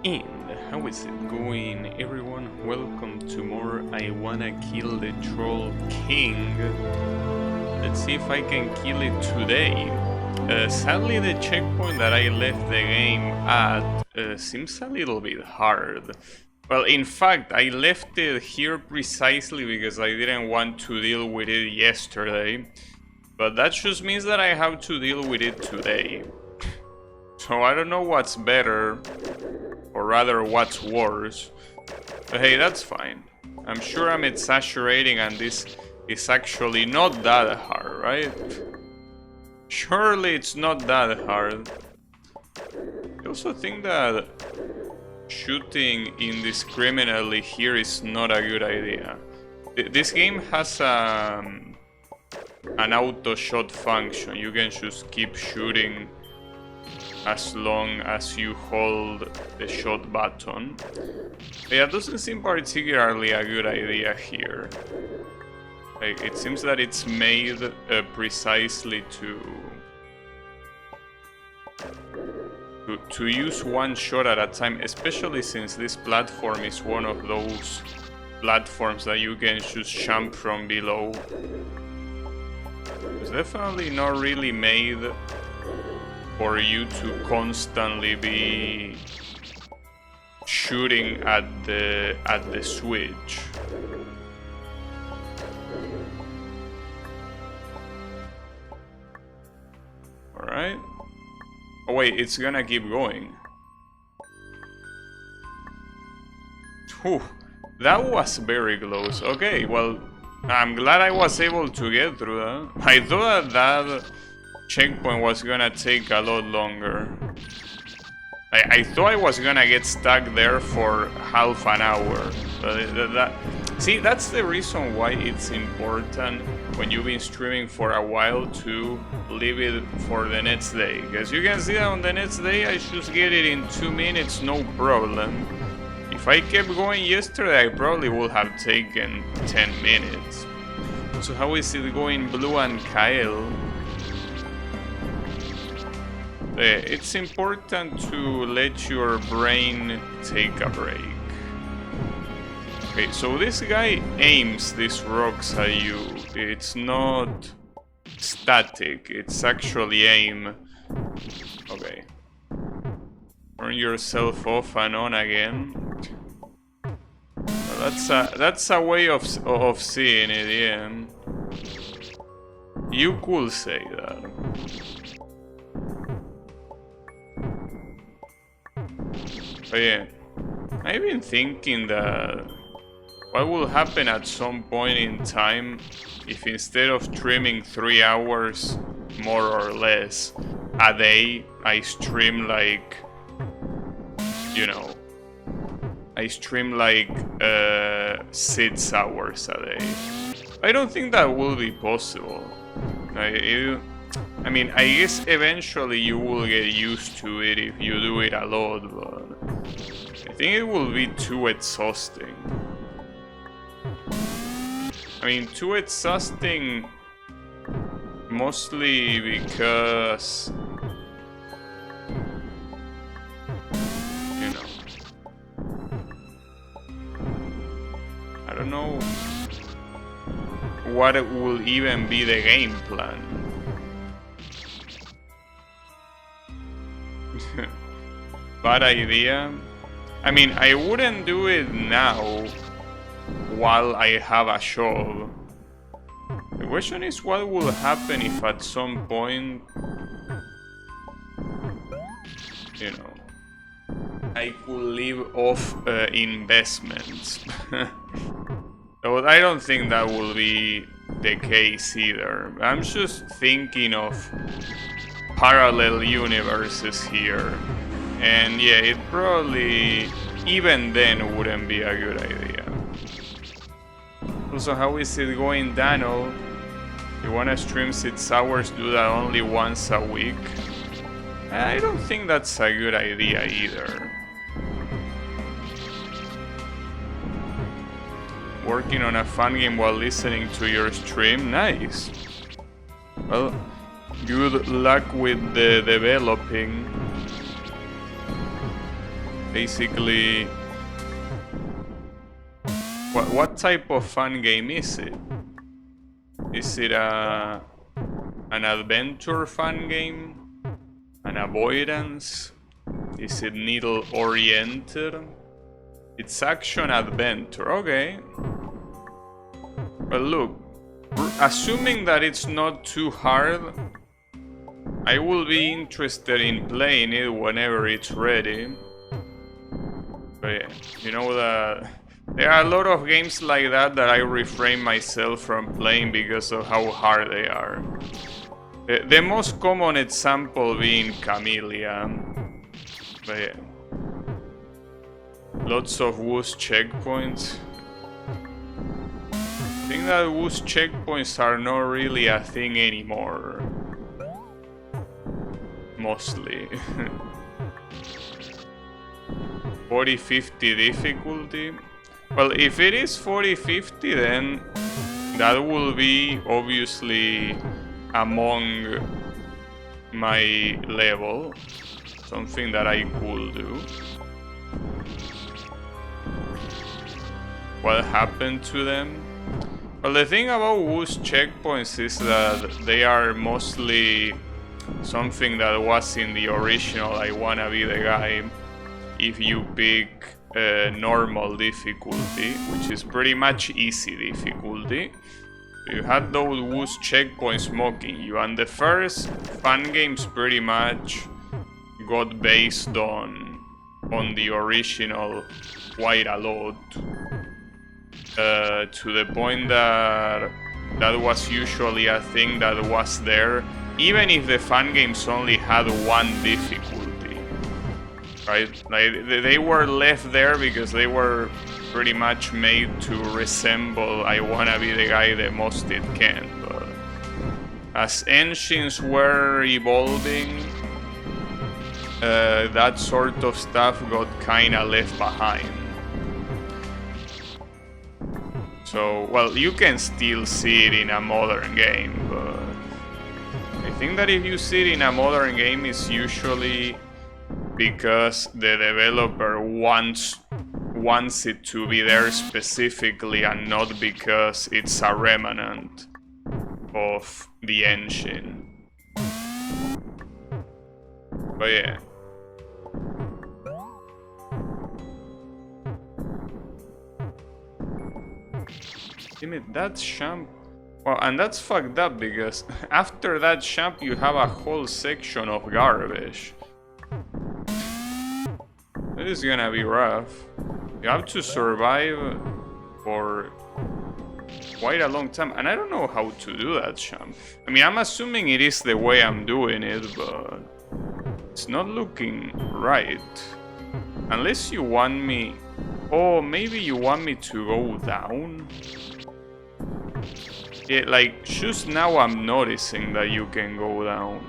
And how is it going, everyone? Welcome to more I Wanna Kill the Troll King. Let's see if I can kill it today. Sadly, the checkpoint that I left the game at seems a little bit hard. Well, in fact, I left it here precisely because I didn't want to deal with it yesterday. But that just means that I have to deal with it today. So I don't know what's better, or rather what's worse. But hey, that's fine. I'm sure I'm exaggerating and this is actually not that hard, right? Surely it's not that hard. I also think that shooting indiscriminately here is not a good idea. This game has an auto shot function. You can just keep shooting as long as you hold the shot button. But yeah, it doesn't seem particularly a good idea here. Like, it seems that it's made precisely to use one shot at a time, especially since this platform is one of those platforms that you can just jump from below. It's definitely not really made for you to constantly be shooting at the switch. All right. Oh wait, it's gonna keep going. Whew, that was very close. Okay, well, I'm glad I was able to get through that. I thought that checkpoint was gonna take a lot longer. I thought I was gonna get stuck there for half an hour. See, that's the reason why it's important when you've been streaming for a while to leave it for the next day. Because you can see that on the next day I just get it in 2 minutes, no problem. If I kept going yesterday, I probably would have taken 10 minutes. So how is it going, Blue and Kyle? It's important to let your brain take a break. Okay, so this guy aims these rocks at you. It's not static, it's actually aim. Okay. Turn yourself off and on again. Well, that's a way of seeing it, yeah. You could say that. But yeah, I've been thinking that what will happen at some point in time if instead of streaming 3 hours more or less a day, I stream like, you know, I stream like 6 hours a day. I don't think that will be possible. I mean, I guess eventually you will get used to it if you do it a lot, but I think it will be too exhausting. I mean, too exhausting mostly because, you know, I don't know what it will even be the game plan. Bad idea. I mean, I wouldn't do it now while I have a job. The question is, what will happen if at some point, you know, I could live off investments. But I don't think that will be the case either. I'm just thinking of parallel universes here. And yeah, it probably, even then, wouldn't be a good idea. Also, how is it going, Daniel? You wanna stream 6 hours, do that only once a week? I don't think that's a good idea either. Working on a fun game while listening to your stream? Nice. Well, good luck with the developing. Basically, what type of fun game is it? Is it an adventure fun game? An avoidance? Is it needle oriented? It's action adventure, okay. But look, assuming that it's not too hard, I will be interested in playing it whenever it's ready. But yeah, you know that there are a lot of games like that I refrain myself from playing because of how hard they are. The most common example being Camellia. But yeah. Lots of WOS checkpoints. I think that WOS checkpoints are not really a thing anymore. Mostly. 40-50 difficulty. Well, if it is 40-50, then that will be obviously among my level. Something that I could do. What happened to them? Well, the thing about WOS checkpoints is that they are mostly something that was in the original I Wanna Be the Guy. If you pick normal difficulty, which is pretty much easy difficulty, you had those WOS checkpoints mocking you, and the first fun games pretty much got based on the original quite a lot, to the point that was usually a thing that was there, even if the fun games only had one difficulty, right? Like, they were left there because they were pretty much made to resemble I Wanna Be the Guy the most it can. But as engines were evolving, that sort of stuff got kinda left behind. So, well, you can still see it in a modern game, but I think that if you see it in a modern game, it's usually because the developer wants it to be there specifically, and not because it's a remnant of the engine. But yeah. Damn it, that champ. Well, and that's fucked up because after that champ you have a whole section of garbage. This is gonna be rough. You have to survive for quite a long time, and I don't know how to do that champ. I mean, I'm assuming it is the way I'm doing it, but it's not looking right. Unless you want me... Oh, maybe you want me to go down? Yeah, like, just now I'm noticing that you can go down.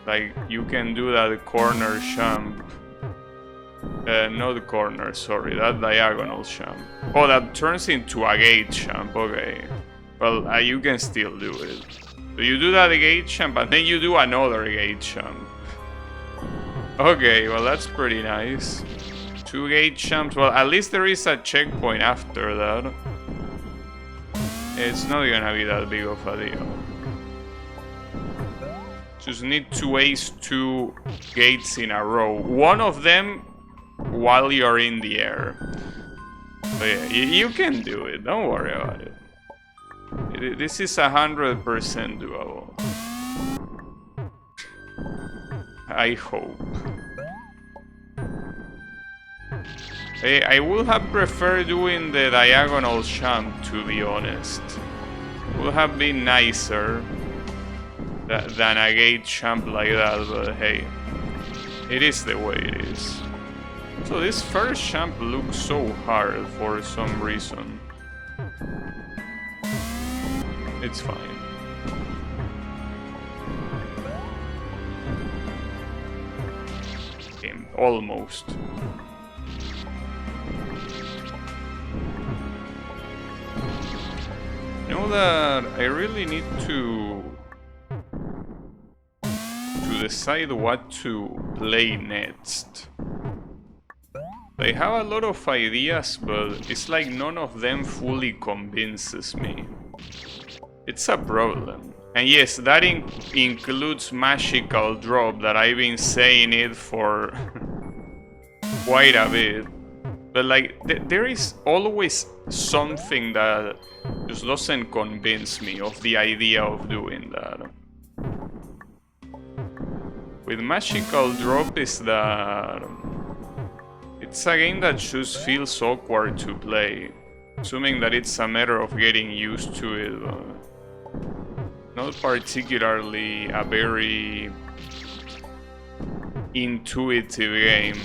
Like, you can do that corner jump. Not the corner, sorry, that diagonal jump. Oh, that turns into a gate jump, okay. Well, you can still do it. So you do that gate jump, and then you do another gate jump. Okay, well, that's pretty nice. 2 gate jumps, well, at least there is a checkpoint after that. It's not gonna be that big of a deal. Just need to ace 2 gates in a row. One of them while you're in the air. But yeah, you can do it, don't worry about it. This is 100% doable. I hope. I would have preferred doing the diagonal jump, to be honest. Would have been nicer than a gate jump like that, but hey, it is the way it is. So this first jump looks so hard for some reason. It's fine. Okay, almost. You know that I really need to decide what to play next. I have a lot of ideas, but it's like none of them fully convinces me. It's a problem. And yes, that includes Magical Drop, that I've been saying it for quite a bit. But like, there is always something that just doesn't convince me of the idea of doing that. With Magical Drop is that it's a game that just feels awkward to play, assuming that it's a matter of getting used to it. Not particularly a very intuitive game.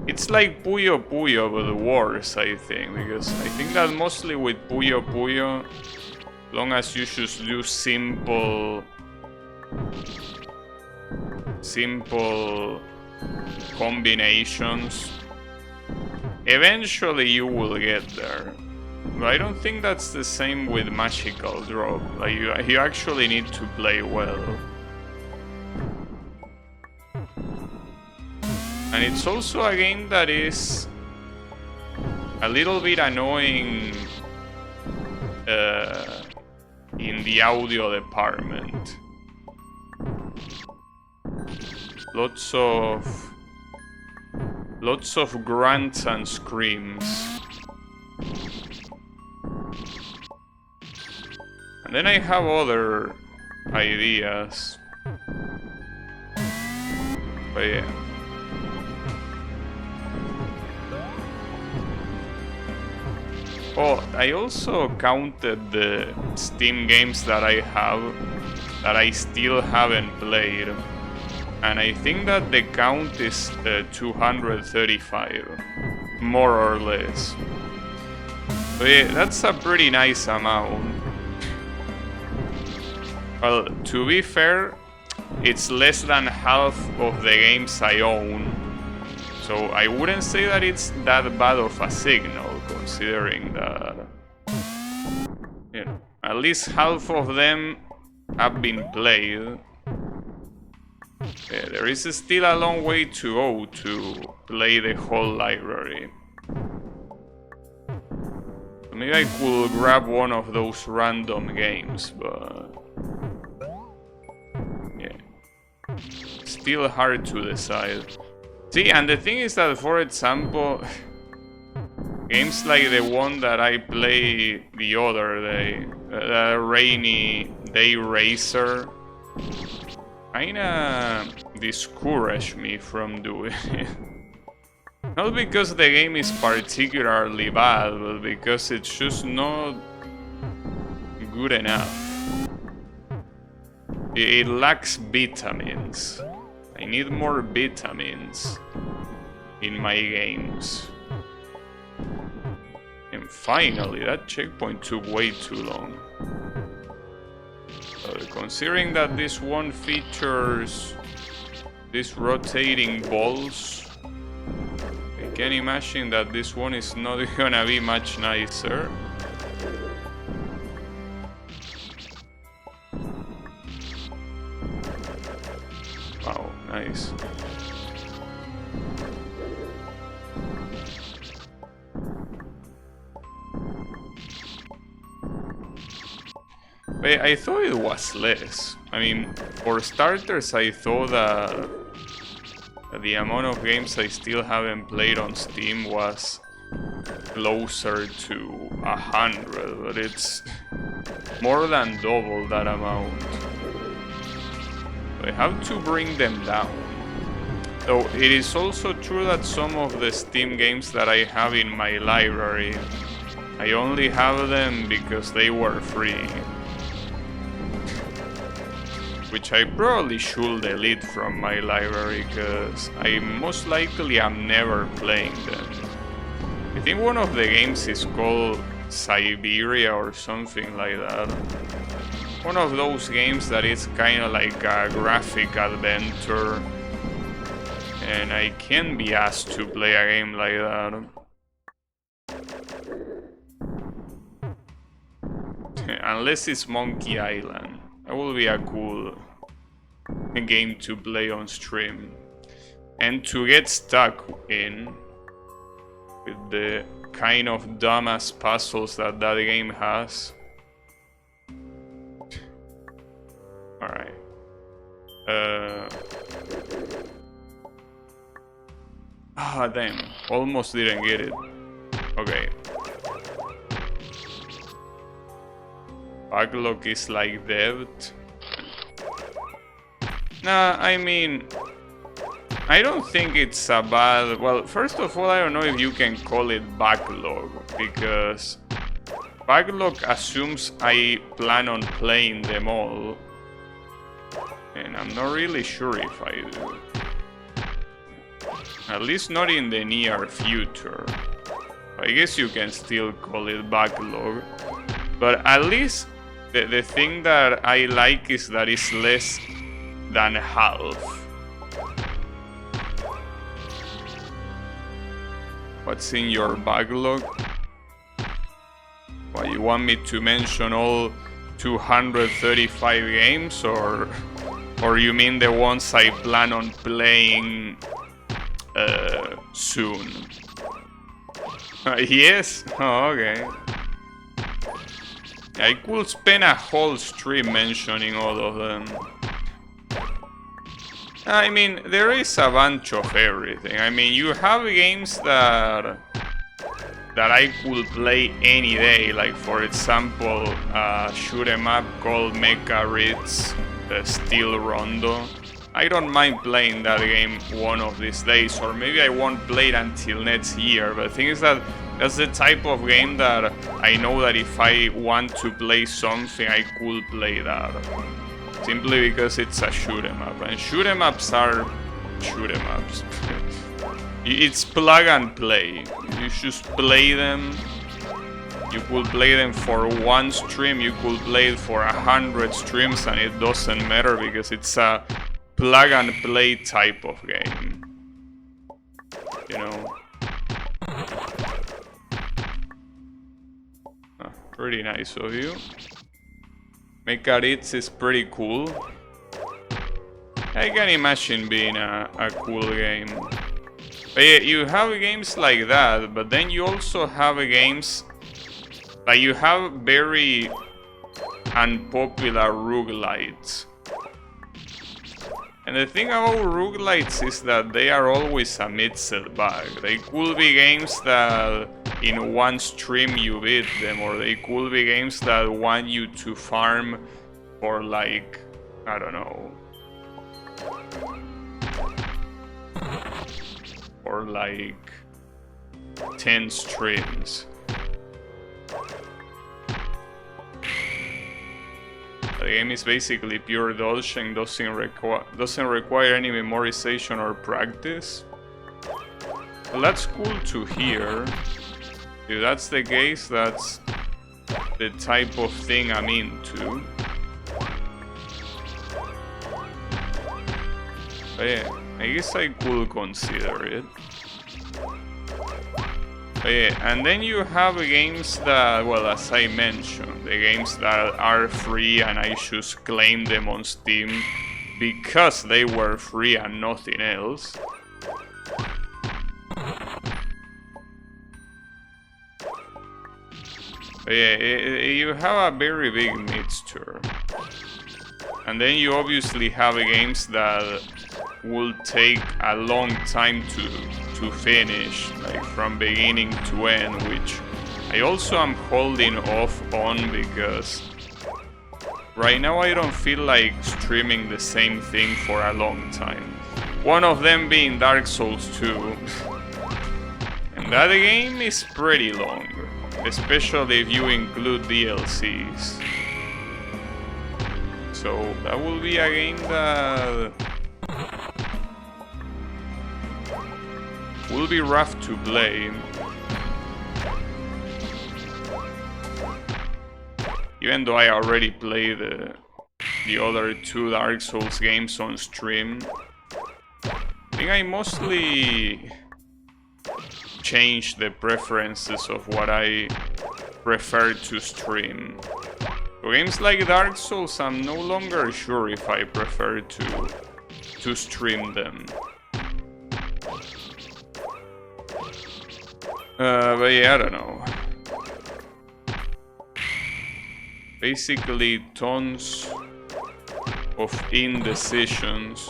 It's like Puyo Puyo but worse, I think, because I think that mostly with Puyo Puyo, as long as you just do simple combinations, eventually you will get there. But I don't think that's the same with Magical Drop. Like you actually need to play well. And it's also a game that is a little bit annoying in the audio department. Lots of grunts and screams. And then I have other ideas. But yeah. Oh, I also counted the Steam games that I have that I still haven't played. And I think that the count is 235, more or less. So yeah, that's a pretty nice amount. Well, to be fair, it's less than half of the games I own. So I wouldn't say that it's that bad of a signal, considering that, you know, at least half of them have been played. Yeah, there is still a long way to go to play the whole library. So maybe I could grab one of those random games, but yeah, still hard to decide. See, and the thing is that, for example, games like the one that I played the other day, Rainy Day Racer, kinda discouraged me from doing it. Not because the game is particularly bad, but because it's just not good enough. It lacks vitamins. I need more vitamins in my games. And finally, that checkpoint took way too long. Considering that this one features these rotating balls, I can imagine that this one is not gonna be much nicer. Wow, nice. I thought it was less. I mean, for starters, I thought that the amount of games I still haven't played on Steam was closer to 100, but it's more than double that amount. I have to bring them down. Though it is also true that some of the Steam games that I have in my library, I only have them because they were free. Which I probably should delete from my library, because I most likely am never playing them. I think one of the games is called Siberia or something like that. One of those games that is kind of like a graphic adventure, and I can't be asked to play a game like that. Unless it's Monkey Island. That will be a cool game to play on stream and to get stuck in. with the kind of dumbass puzzles that game has. Alright. Damn. Almost didn't get it. Okay. Backlog is like debt. Nah, I mean, I don't think it's a bad... Well, first of all, I don't know if you can call it backlog, because backlog assumes I plan on playing them all, and I'm not really sure if I do. At least not in the near future. I guess you can still call it backlog, but at least the thing that I like is that it's less than half. What's in your backlog? What, you want me to mention all 235 games, or you mean the ones I plan on playing soon? Yes? Oh, okay. I could spend a whole stream mentioning all of them. I mean, there is a bunch of everything. I mean, you have games that I could play any day. Like, for example, shoot 'em up called Mecha Ritz, Steel Rondo. I don't mind playing that game one of these days, or maybe I won't play it until next year. But the thing is that that's the type of game that I know that if I want to play something, I could play that. Simply because it's a shoot 'em up, and shoot 'em ups are shoot 'em ups. It's plug and play. You just play them. You could play them for one stream, you could play it for 100 streams, and it doesn't matter because it's a plug and play type of game. You know. Pretty nice of you. Mecha Ritz is pretty cool. I can imagine being a cool game. But yeah, you have games like that, but then you also have games like you have very unpopular roguelites. And the thing about roguelites is that they are always a mixed bag. They could be games that in one stream you beat them, or they could be games that want you to farm for like, I don't know, for like 10 streams. The game is basically pure dodge and doesn't require any memorization or practice. Well, that's cool to hear. If that's the case, that's the type of thing I'm into. But yeah, I guess I could consider it. But yeah, and then you have games that, well, as I mentioned, the games that are free and I just claim them on Steam because they were free and nothing else. But yeah, you have a very big mixture. And then you obviously have games that will take a long time to finish, like from beginning to end, which I also am holding off on because right now I don't feel like streaming the same thing for a long time. One of them being Dark Souls 2. And that game is pretty long, especially if you include DLCs. So that will be a game that will be rough to play. Even though I already played the other 2 Dark Souls games on stream, I think I mostly changed the preferences of what I prefer to stream. For games like Dark Souls, I'm no longer sure if I prefer to stream them. But yeah, I don't know. Basically, tons of indecisions.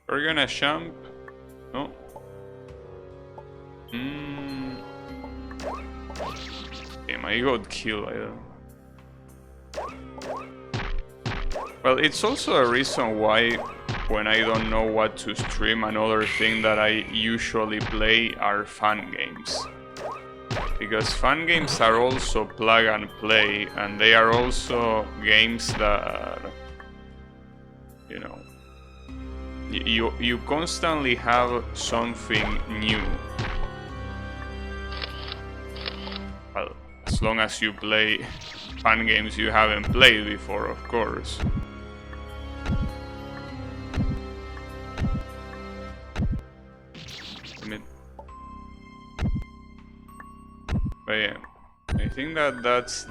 We're gonna jump. No. Damn, I got killed. Well, it's also a reason why when I don't know what to stream, another thing that I usually play are fan games. Because fan games are also plug and play, and they are also games that, you know, you constantly have something new. Well, as long as you play fan games you haven't played before, of course. But yeah, I think that's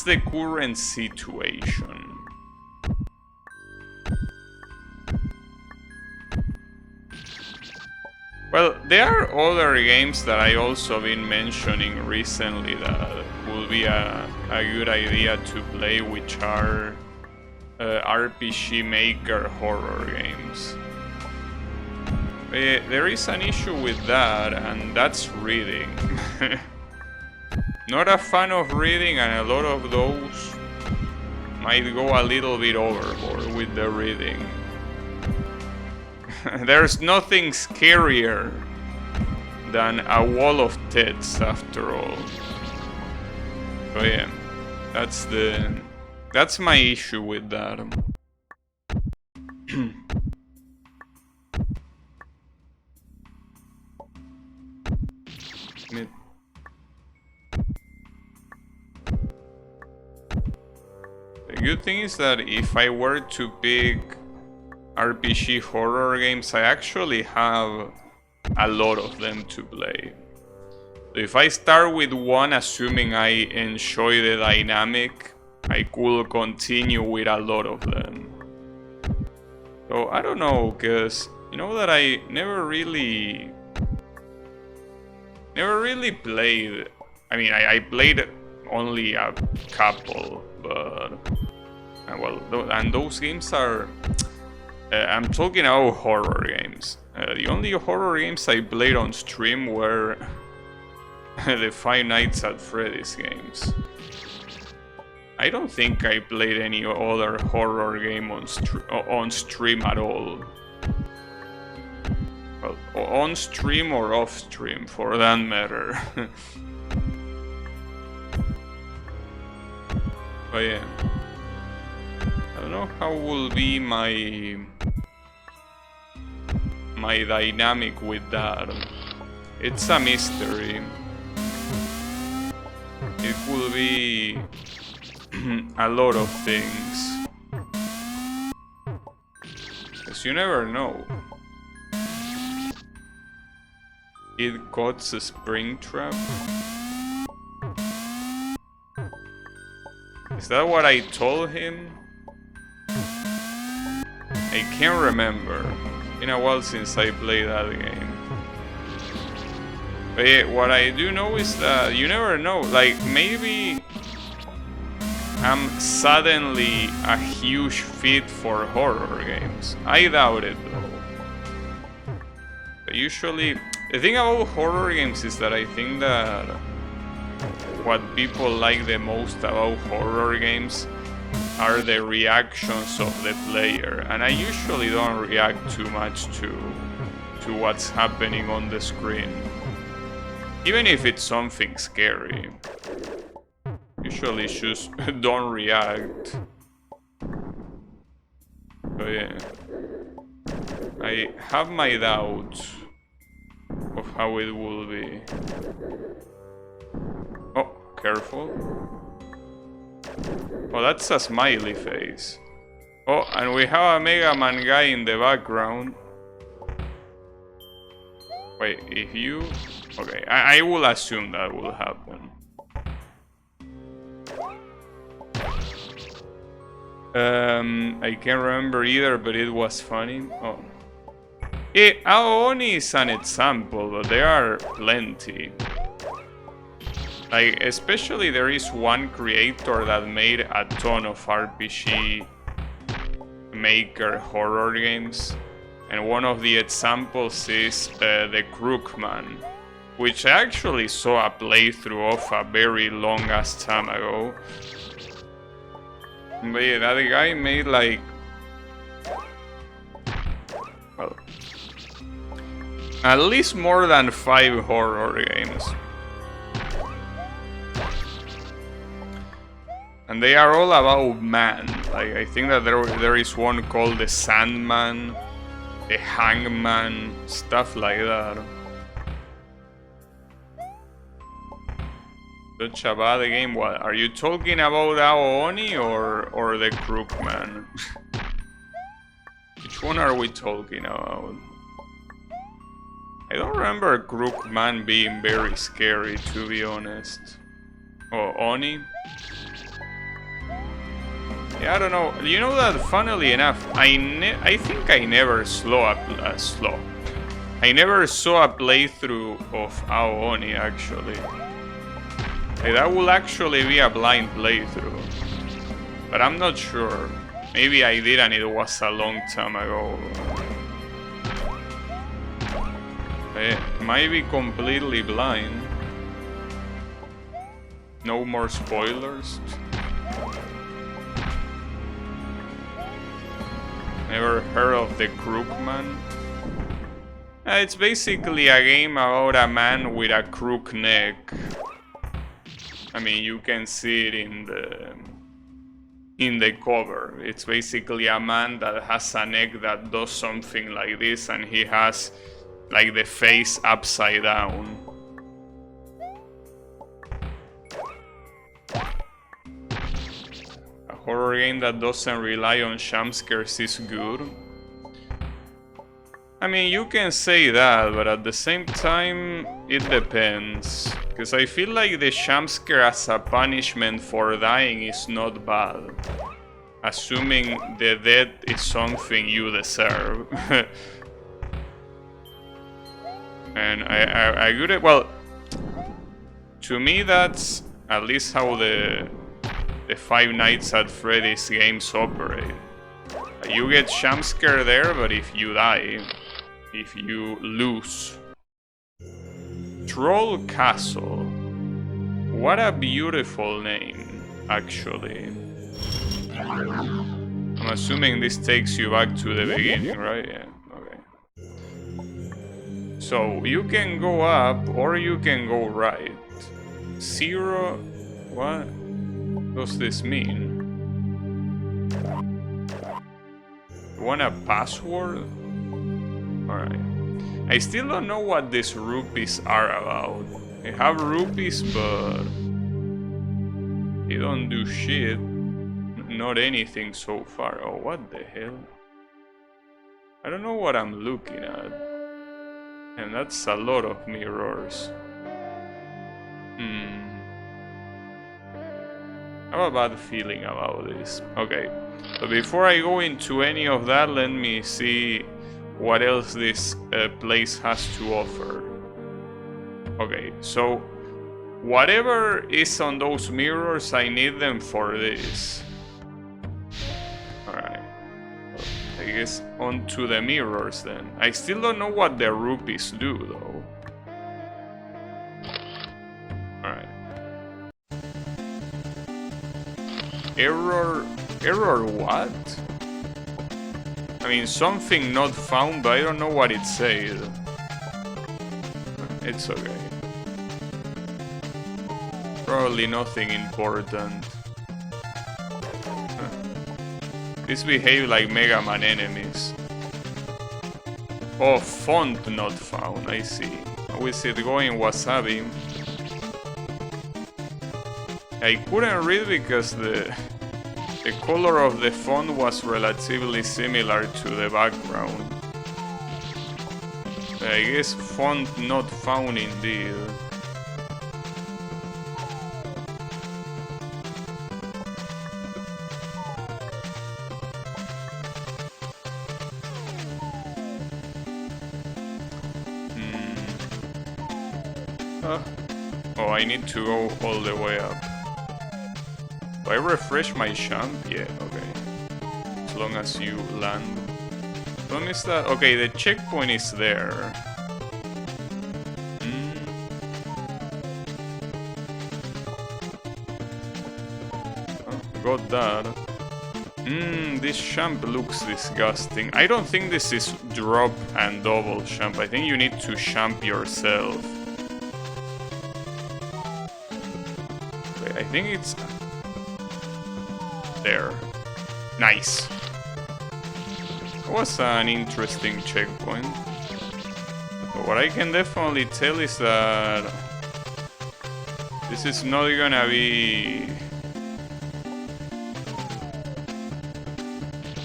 the current situation. Well, there are other games that I also been mentioning recently that would be a good idea to play, which are RPG Maker horror games. There is an issue with that, and that's reading. Not a fan of reading, and a lot of those might go a little bit overboard with the reading. There's nothing scarier than a wall of tits, after all. So yeah, that's my issue with that. The good thing is that if I were to pick RPG horror games, I actually have a lot of them to play. So if I start with one, assuming I enjoy the dynamic, I could continue with a lot of them. So I don't know, cause you know that I never really played. I mean, I played only a couple, but well, and those games are. I'm talking about horror games. The only horror games I played on stream were the Five Nights at Freddy's games. I don't think I played any other horror game on stream at all. Well, on stream or off stream, for that matter. But yeah. I don't know how will be my dynamic with that. It's a mystery. It will be a lot of things. Cause you never know. It caught a spring trap. Is that what I told him? I can't remember. It's been a while since I played that game. But yeah, what I do know is that you never know. Like, maybe I'm suddenly a huge fit for horror games. I doubt it though. But usually, the thing about horror games is that I think that what people like the most about horror games are the reactions of the player, and I usually don't react too much to what's happening on the screen, even if it's something scary. Usually just don't react. So yeah, I have my doubts of how it will be. Oh, careful. Oh, that's a smiley face. Oh, and we have a Mega Man guy in the background. Wait, if you... Okay, I will assume that will happen. I can't remember either, but it was funny. Oh. Aoni is an example, but there are plenty. Like, especially there is one creator that made a ton of RPG Maker horror games. And one of the examples is the Crookman, which I actually saw a playthrough of a very long ass time ago. But yeah, that guy made like... well, at least more than 5 horror games. And they are all about man. Like, I think that there is one called the Sandman, the Hangman, stuff like that. Such a bad game. What are you talking about, Aoni or the Crookman? Which one are we talking about? I don't remember Crookman being very scary, to be honest. Oh, Oni? Yeah, I don't know. You know that, funnily enough, I think I never I never saw a playthrough of Aoni, actually. Like, that will actually be a blind playthrough. But I'm not sure. Maybe I did and it was a long time ago. I might be completely blind. No more spoilers. Never heard of the Crookman? It's basically a game about a man with a crook neck. I mean, you can see it in the cover. It's basically a man that has a neck that does something like this, and he has like the face upside down. A horror game that doesn't rely on jump scares is good. I mean, you can say that, but at the same time, it depends. Because I feel like the jump scare as a punishment for dying is not bad. Assuming the death is something you deserve. And I agree. Well, to me, that's at least how the Five Nights at Freddy's games operate. You get jump scare there, but if you die, if you lose. Troll Castle. What a beautiful name, actually. I'm assuming this takes you back to the beginning, right? Yeah, okay. So, you can go up or you can go right. 0... what does this mean? You want a password? Alright. I still don't know what these rupees are about. I have rupees, but they don't do shit. Not anything so far. Oh, what the hell? I don't know what I'm looking at. And that's a lot of mirrors. I have a bad feeling about this. Okay, but before I go into any of that, let me see what else this place has to offer. Okay, so whatever is on those mirrors, I need them for this. Alright. I guess onto the mirrors then. I still don't know what the rupees do though. Alright. Error what? I mean, something not found, but I don't know what it says. It's okay. Probably nothing important. These behave like Mega Man enemies. Oh, font not found, I see. How is it going, Wasabi? I couldn't read because the color of the font was relatively similar to the background. I guess font not found indeed. Oh, I need to go all the way up. Do I refresh my champ? Yeah, okay. As long as you land. As long as that... Okay, the checkpoint is there. Oh, got that. This champ looks disgusting. I don't think this is drop and double champ. I think you need to champ yourself. Wait, I think it's... There. Nice. That was an interesting checkpoint. But what I can definitely tell is that... This is not gonna be...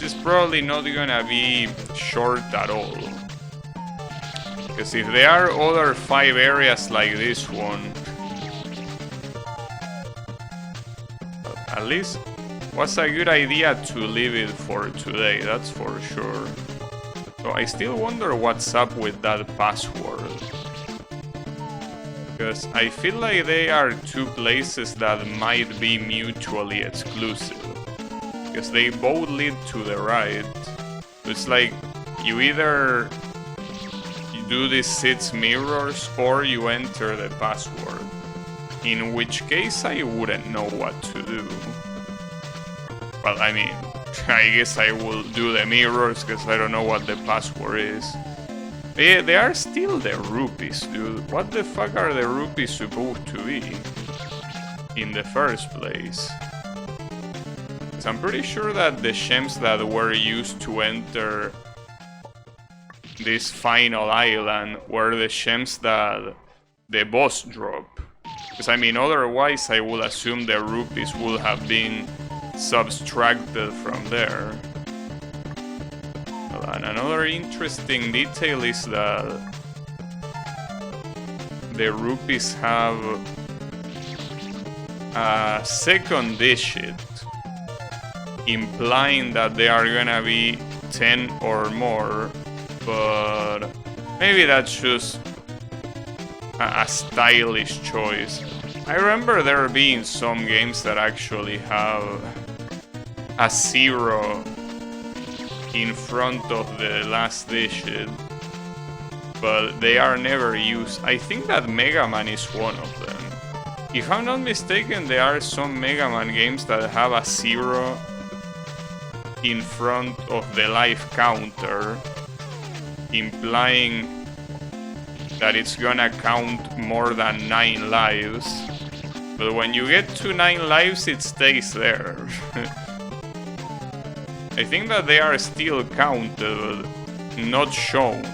It's probably not gonna be short at all. Because if there are other 5 areas like this one, at least was a good idea to leave it for today, that's for sure. So I still wonder what's up with that password. Because I feel like they are 2 places that might be mutually exclusive. Because they both lead to the right. It's like you either do these 6 mirrors or you enter the password. In which case I wouldn't know what to do. Well, I mean, I guess I will do the mirrors because I don't know what the password is. They are still the rupees, dude. What the fuck are the rupees supposed to be? In the first place. I'm pretty sure that the gems that were used to enter this final island were the gems that the boss dropped. Because I mean, otherwise I would assume the rupees would have been subtracted from there. And another interesting detail is that the rupees have a second digit, implying that they are gonna be 10 or more, but maybe that's just a stylish choice. I remember there being some games that actually have a 0 in front of the last digit, but they are never used. I think that Mega Man is one of them. If I'm not mistaken, there are some Mega Man games that have a 0 in front of the life counter, implying that it's gonna count more than 9 lives. But when you get to 9 lives, it stays there. I think that they are still counted, not shown,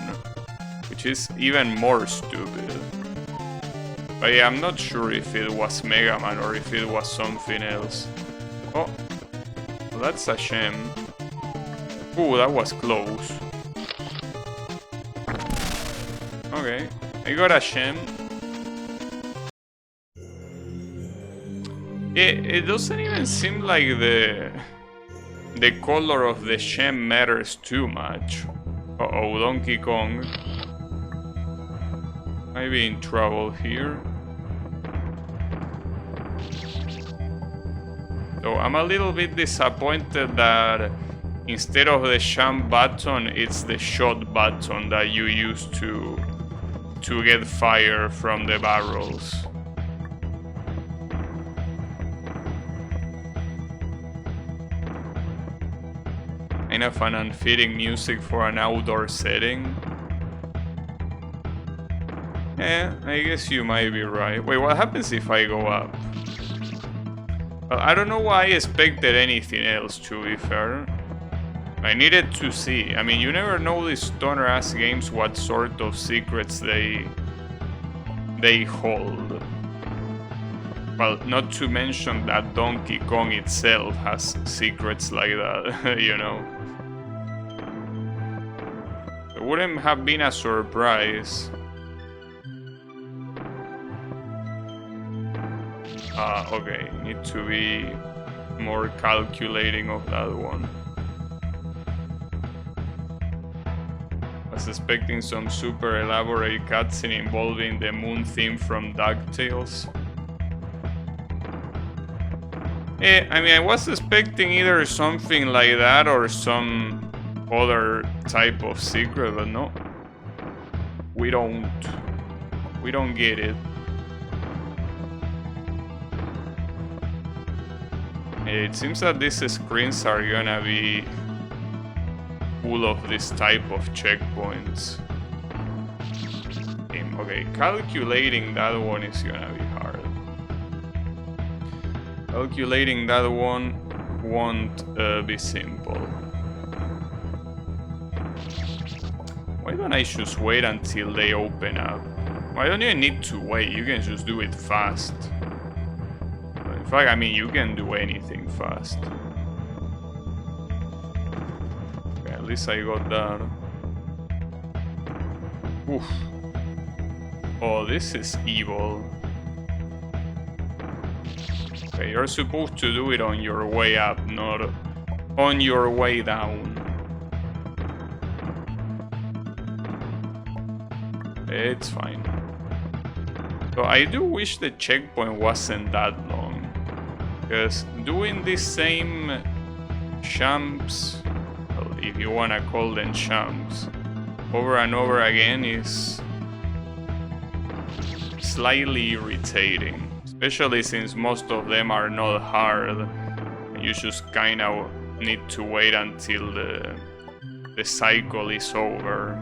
which is even more stupid. But yeah, I'm not sure if it was Mega Man or if it was something else. Oh, well, that's a shame. Ooh, that was close. Okay, I got a gem. It doesn't even seem like the color of the gem matters too much. Uh-oh, Donkey Kong. Might be in trouble here. So I'm a little bit disappointed that instead of the jump button, it's the shot button that you use to get fire from the barrels. Kind of an unfitting music for an outdoor setting. Yeah, I guess you might be right. Wait, what happens if I go up? Well, I don't know why I expected anything else, to be fair. I needed to see. I mean, you never know these stoner-ass games what sort of secrets they hold. Well, not to mention that Donkey Kong itself has secrets like that, you know. It wouldn't have been a surprise. Okay, need to be more calculating of that one. was expecting some super elaborate cutscene involving the moon theme from DuckTales. I mean, I was expecting either something like that or some other type of secret, but no. We don't get it. It seems that these screens are gonna be full of this type of checkpoints. Okay, calculating that one is gonna be hard. Calculating that one won't be simple. Why don't I just wait until they open up? Why don't you need to wait? You can just do it fast. In fact, I mean, you can do anything fast. Okay, at least I got that. Oof. Oh, this is evil. Okay, you're supposed to do it on your way up, not on your way down. It's fine. So I do wish the checkpoint wasn't that long. Because doing these same champs, well, if you wanna call them champs, over and over again is slightly irritating. Especially since most of them are not hard. You just kinda need to wait until the cycle is over.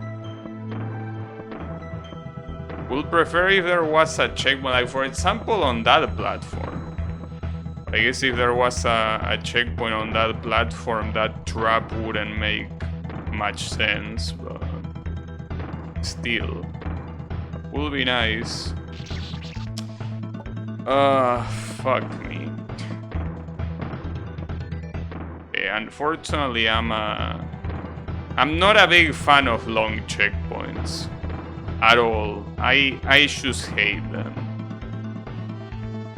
Would prefer if there was a checkpoint, like for example on that platform. I guess if there was a checkpoint on that platform, that trap wouldn't make much sense, but still, would be nice. Fuck me. Okay, unfortunately, I'm not a big fan of long checkpoints at all. I just hate them.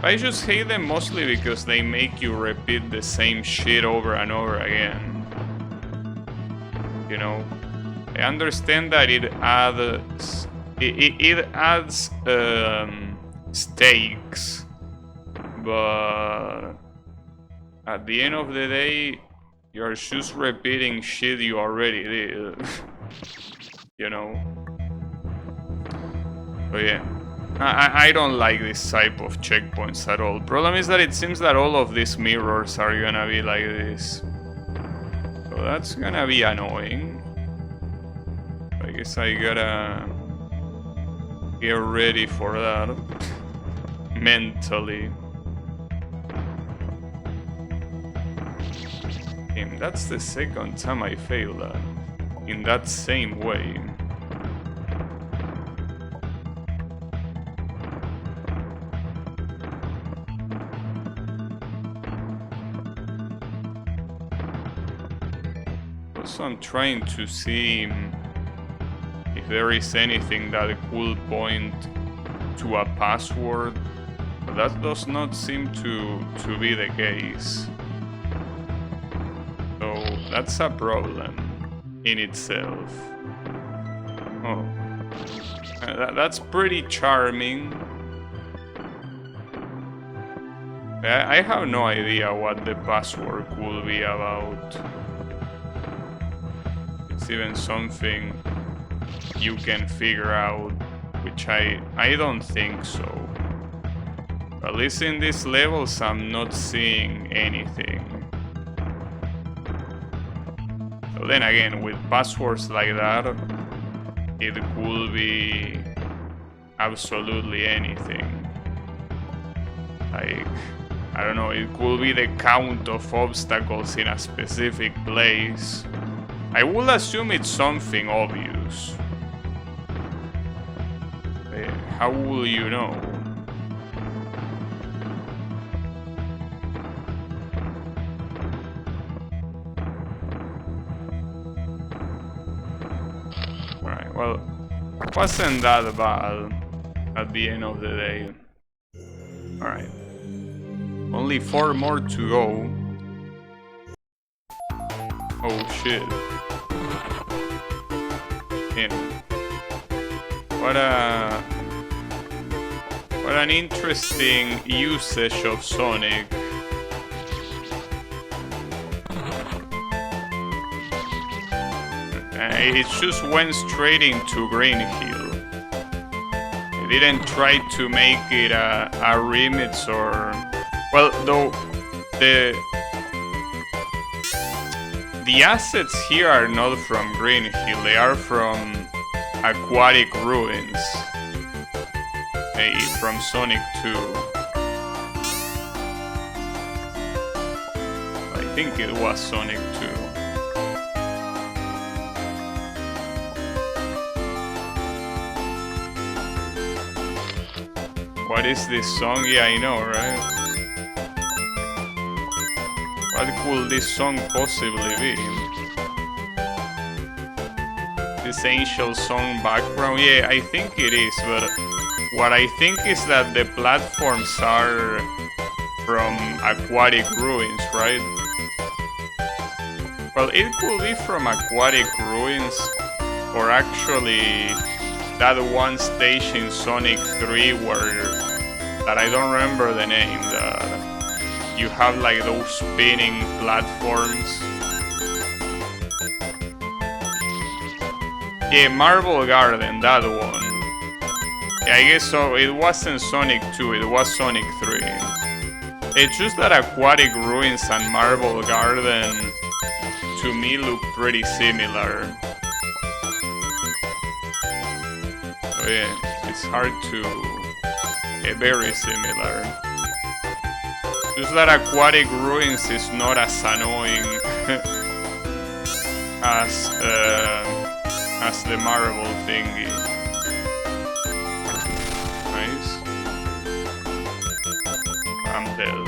I just hate them mostly because they make you repeat the same shit over and over again. You know, I understand that it adds stakes, but at the end of the day, you're just repeating shit you already did. You know. But yeah. I don't like this type of checkpoints at all. Problem is that it seems that all of these mirrors are gonna be like this. So that's gonna be annoying. I guess I gotta get ready for that. Mentally. And that's the second time I failed that. In that same way. Also, I'm trying to see if there is anything that could point to a password, but that does not seem to be the case. So that's a problem in itself. Oh, that's pretty charming. I have no idea what the password could be about. Even something you can figure out, which I don't think so. At least in these levels I'm not seeing anything. So then again, with passwords like that, it could be absolutely anything. Like, I don't know, it could be the count of obstacles in a specific place. I will assume it's something obvious. How will you know? Alright, well, it wasn't that bad at the end of the day. Alright. Only 4 more to go. Oh shit. him. What an interesting usage of Sonic. It just went straight into Green Hill. It didn't try to make it a remix or... Well, though, the assets here are not from Green Hill, they are from Aquatic Ruins. From Sonic 2. I think it was Sonic 2. What is this song? Yeah, I know, right? What could this song possibly be? This Angel song background? Yeah, I think it is, but what I think is that the platforms are from Aquatic Ruins, right? Well, it could be from Aquatic Ruins, or actually that one stage in Sonic 3 that I don't remember the name, you have like those spinning platforms. Yeah, Marble Garden, that one. Yeah, I guess so. It wasn't Sonic 2, it was Sonic 3. It's just that Aquatic Ruins and Marble Garden to me look pretty similar. So yeah, it's hard to... very similar. Just that Aquatic Ruins is not as annoying as the marble thingy. Nice. I'm dead.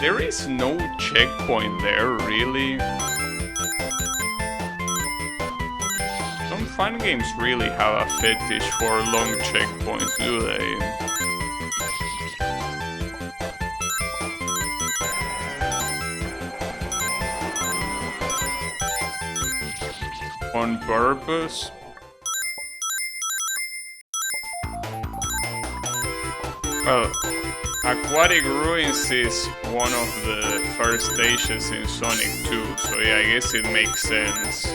There is no checkpoint there, really. Some fun games really have a fetish for long checkpoints, do they? On purpose? Well, Aquatic Ruins is one of the first stages in Sonic 2, so yeah, I guess it makes sense.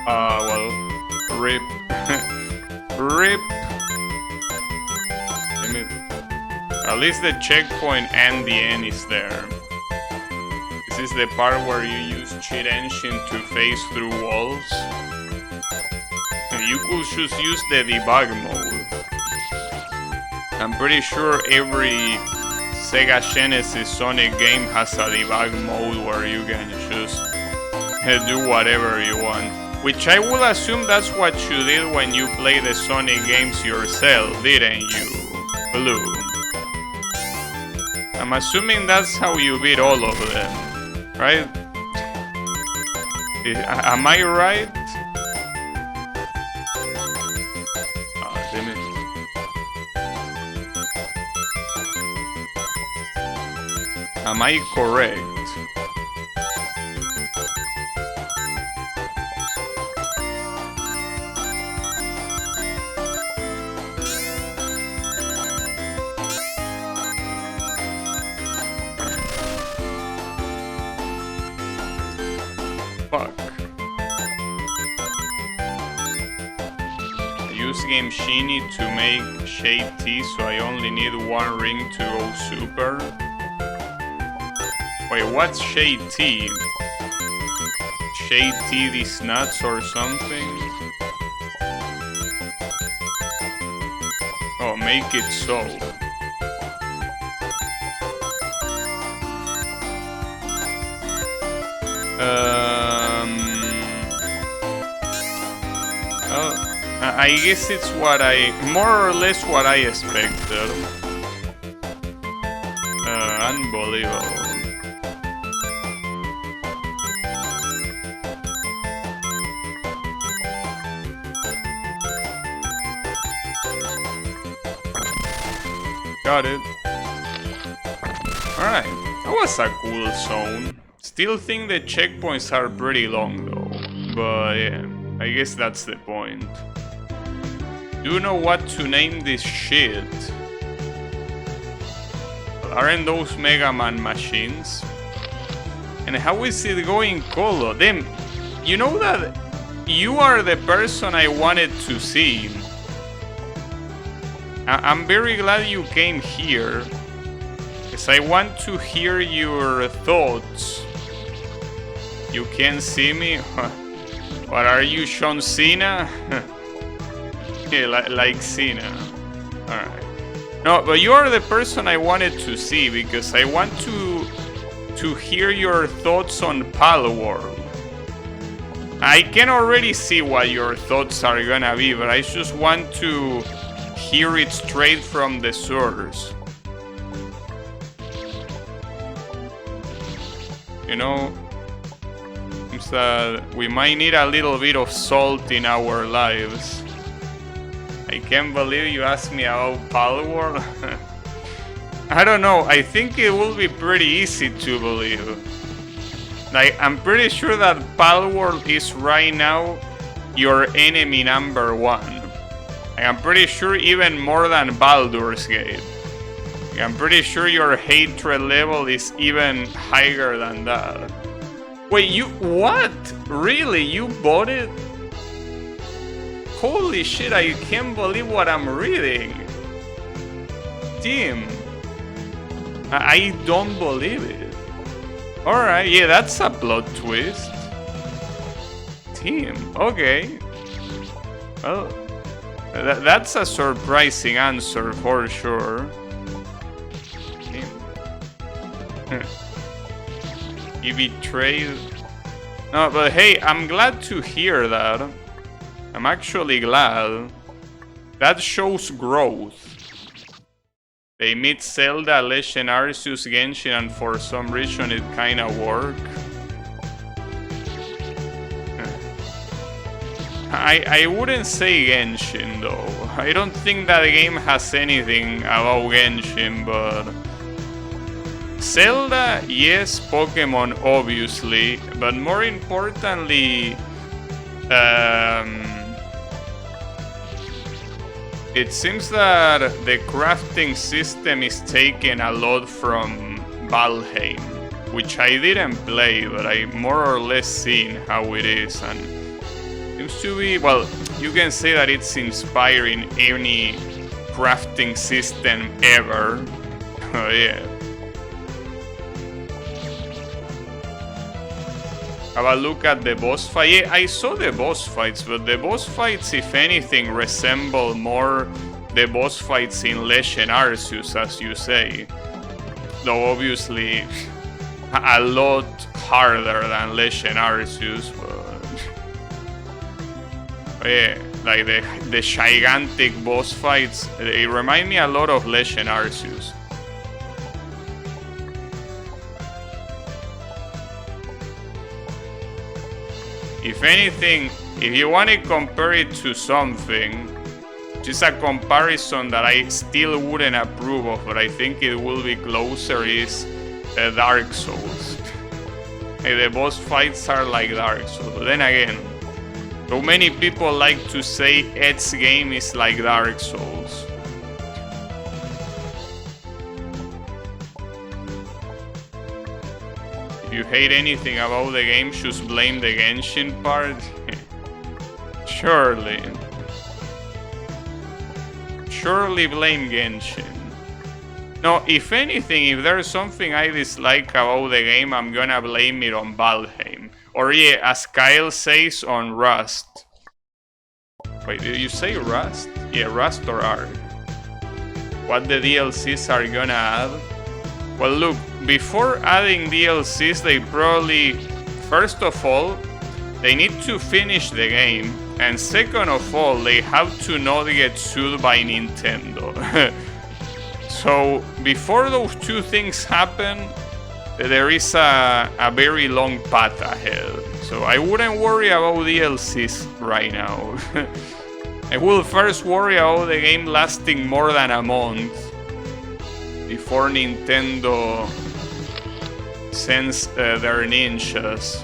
Well, RIP. RIP. At least the checkpoint and the end is there. This is the part where you use Cheat Engine to phase through walls. You could just use the debug mode. I'm pretty sure every Sega Genesis Sonic game has a debug mode where you can just do whatever you want. Which I will assume that's what you did when you play the Sonic games yourself, didn't you, Blue? I'm assuming that's how you beat all of them, right? Am I right? Oh, damn it. Am I correct? Fuck. I use Game Genie to make Shade T, so I only need one ring to go super. Wait, what's Shade T? Shade T these nuts or something? Oh, make it so. I guess it's what more or less what I expected. Unbelievable. Got it. Alright, that was a cool zone. Still think the checkpoints are pretty long though. But yeah, I guess that's the point. Do you know what to name this shit? Aren't those Mega Man machines? And how is it going, Colo? Damn, you know that you are the person I wanted to see. I'm very glad you came here, because I want to hear your thoughts. You can't see me? What are you, John Cena? Yeah, like Cena. Alright. No, but you are the person I wanted to see, because I want to hear your thoughts on Palworld. I can already see what your thoughts are gonna be, but I just want to hear it straight from the source. You know, seems that we might need a little bit of salt in our lives. I can't believe you asked me about Palworld. I don't know, I think it will be pretty easy to believe. Like, I'm pretty sure that Palworld is right now your enemy number one. Like, I'm pretty sure even more than Baldur's Gate. Like, I'm pretty sure your hatred level is even higher than that. Wait, you... what? Really? You bought it? Holy shit, I can't believe what I'm reading. Damn. I don't believe it. Alright, yeah, that's a plot twist. Damn, okay. Well, that's a surprising answer for sure. Damn. He betrayed... No, but hey, I'm glad to hear that. I'm actually glad. That shows growth. They meet Zelda, Legend Arceus, Genshin, and for some reason it kinda worked. I wouldn't say Genshin though. I don't think that game has anything about Genshin, but... Zelda, yes, Pokemon obviously, but more importantly... it seems that the crafting system is taken a lot from Valheim, which I didn't play, but I more or less seen how it is, and seems to be, well, you can say that it's inspiring any crafting system ever. Oh yeah. Have a look at the boss fight. Yeah, I saw the boss fights, but the boss fights, if anything, resemble more the boss fights in Legend Arceus, as you say. Though obviously a lot harder than Legend Arceus, but yeah, like the gigantic boss fights, they remind me a lot of Legend Arceus. If anything, if you want to compare it to something, which is a comparison that I still wouldn't approve of, but I think it will be closer, is Dark Souls. The boss fights are like Dark Souls. But then again, so many people like to say Ed's game is like Dark Souls. If you hate anything about the game, just blame the Genshin part. Surely. Surely blame Genshin. No, if anything, if there's something I dislike about the game, I'm gonna blame it on Valheim. Or yeah, as Kyle says, on Rust. Wait, did you say Rust? Yeah, Rust or Ark. What the DLCs are gonna add? Well, look, before adding DLCs, they probably, first of all, they need to finish the game, and second of all, they have to not get sued by Nintendo. So, before those two things happen, there is a very long path ahead. So I wouldn't worry about DLCs right now. I will first worry about the game lasting more than a month before Nintendo since they're ninjas.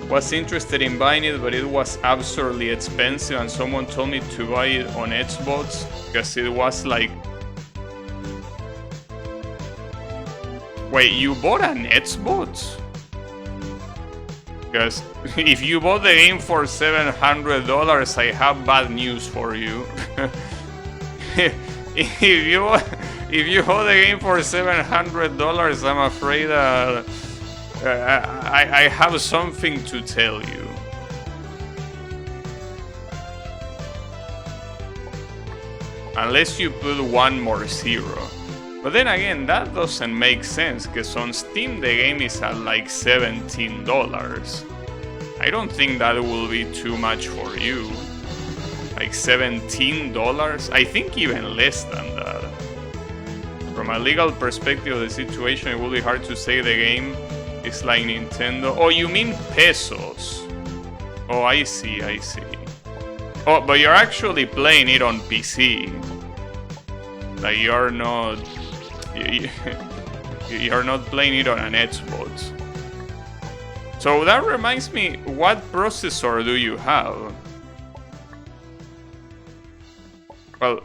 Was interested in buying it, but it was absurdly expensive, and someone told me to buy it on Xbox because it was like... Wait, you bought an Xbox? Because if you bought the game for $700, I have bad news for you. if you bought the game for $700, I'm afraid I have something to tell you. Unless you put one more zero. But then again, that doesn't make sense, because on Steam the game is at like $17. I don't think that will be too much for you. Like $17? I think even less than that. From a legal perspective of the situation, it will be hard to say the game is like Nintendo. Oh, you mean pesos? Oh, I see. Oh, but you're actually playing it on PC. Like you're not playing it on an Xbox. So that reminds me, what processor do you have? Well,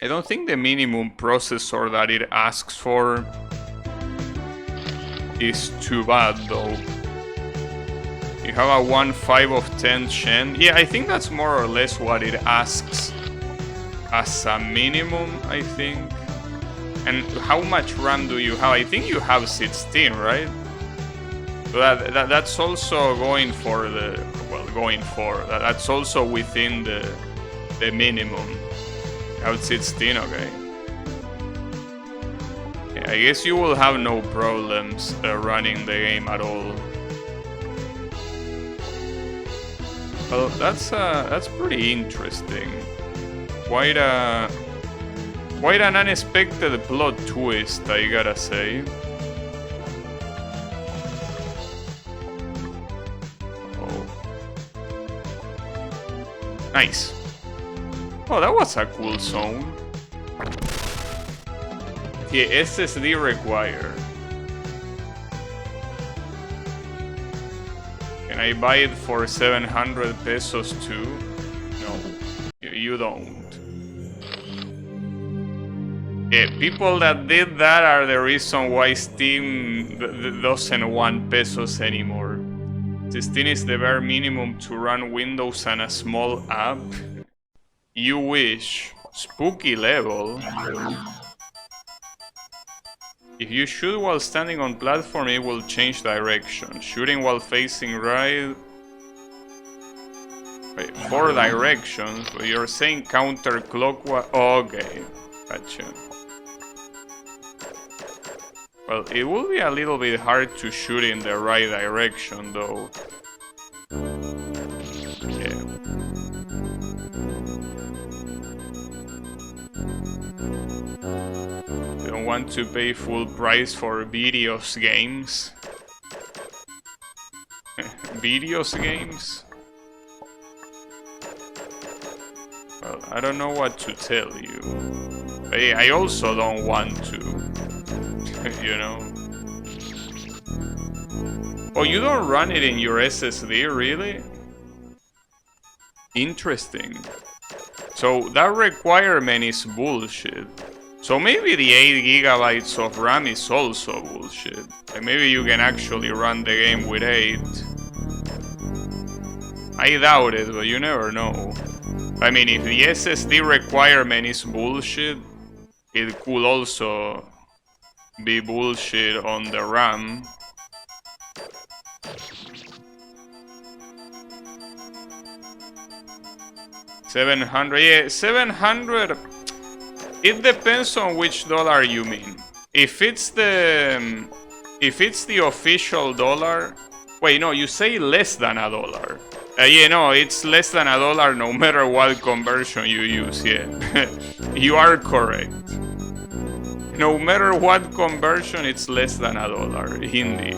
I don't think the minimum processor that it asks for is too bad though. You have a 1.5 of 10 Shen. Yeah, I think that's more or less what it asks as a minimum, I think. And how much RAM do you have? I think you have 16, right? So that's also going for the... Well, that's also within the minimum. You have 16, okay. Yeah, I guess you will have no problems running the game at all. Well, that's pretty interesting. Quite an unexpected plot twist, I gotta say. Oh. Nice. Oh, that was a cool zone. Yeah, SSD required. Can I buy it for 700 pesos too? No, you don't. Yeah, people that did that are the reason why Steam doesn't want pesos anymore. 16 is the bare minimum to run Windows and a small app. You wish. Spooky level. If you shoot while standing on platform, it will change direction. Shooting while facing right... Wait, 4 directions? But you're saying counterclockwise... Oh, okay, gotcha. Well, it will be a little bit hard to shoot in the right direction, though. Yeah. Don't want to pay full price for videos games. Videos games? Well, I don't know what to tell you. I also don't want to. You know? Oh, you don't run it in your SSD, really? Interesting. So that requirement is bullshit. So maybe the 8 gigabytes of RAM is also bullshit. Like maybe you can actually run the game with 8. I doubt it, but you never know. I mean, if the SSD requirement is bullshit, it could also be bullshit on the RAM. $700, yeah, 700. It depends on which dollar you mean. If it's the official dollar, wait, no, you say less than $1. Yeah, no, it's less than $1 no matter what conversion you use. Yeah, you are correct. No matter what conversion, it's less than $1, indeed.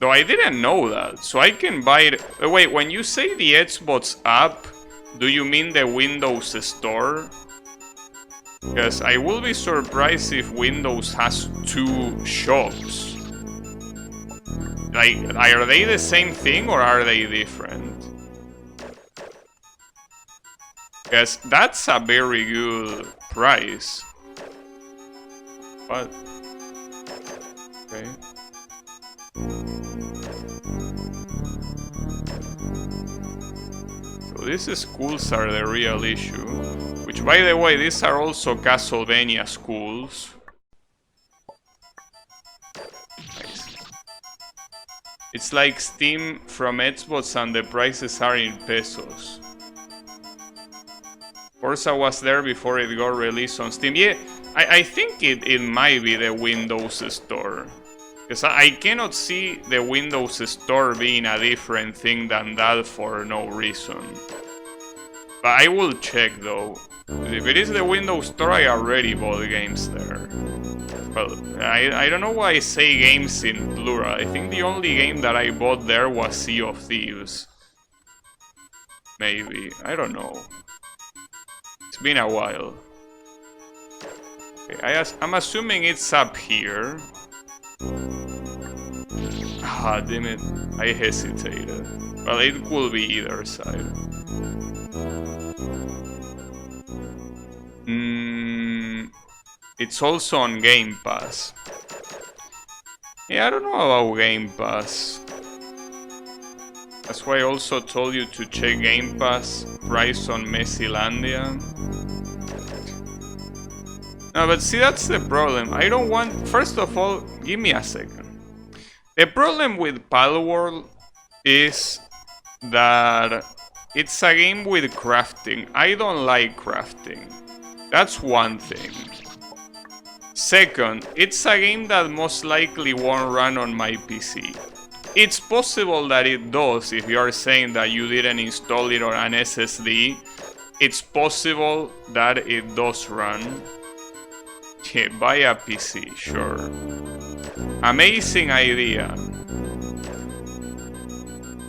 Though I didn't know that, so I can buy it. Wait, when you say the Xbox app, do you mean the Windows Store? Because I will be surprised if Windows has 2 shops. Like, are they the same thing or are they different? Because that's a very good price. What? Okay. So these schools are the real issue. Which, by the way, these are also Castlevania schools. Nice. It's like Steam from Xbox and the prices are in pesos. Forza was there before it got released on Steam. Yeah, I think it might be the Windows Store. Because I cannot see the Windows Store being a different thing than that for no reason. But I will check though. If it is the Windows Store, I already bought games there. Well, I don't know why I say games in plural. I think the only game that I bought there was Sea of Thieves. Maybe. I don't know. It's been a while. Okay, I'm assuming it's up here. Ah, damn it. I hesitated. Well, it could be either side. It's also on Game Pass. Yeah, I don't know about Game Pass. That's why I also told you to check Game Pass price on Messilandia. No, but see, that's the problem. I don't want... First of all, give me a second. The problem with Palworld is that it's a game with crafting. I don't like crafting. That's one thing. Second, it's a game that most likely won't run on my PC. It's possible that it does if you are saying that you didn't install it on an SSD. It's possible that it does run. Yeah, buy a PC, sure. Amazing idea.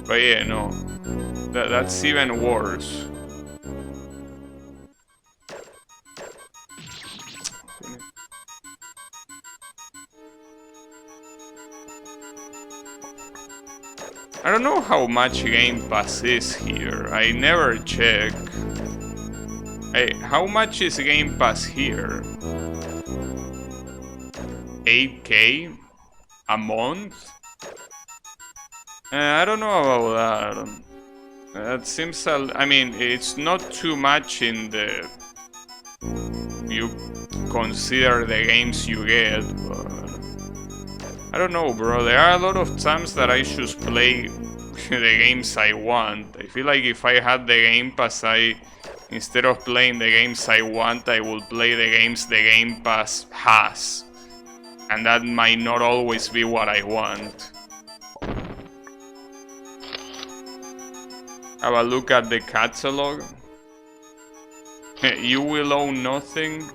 But yeah, no. That's even worse. I don't know how much Game Pass is here. I never check. Hey, how much is Game Pass here? 8K a month? I don't know about that. That seems I mean, it's not too much in the... You consider the games you get, but... I don't know, bro. There are a lot of times that I should play the games I want. I feel like if I had the Game Pass, instead of playing the games I want, I would play the games the Game Pass has. And that might not always be what I want. Have a look at the catalog. You will own nothing.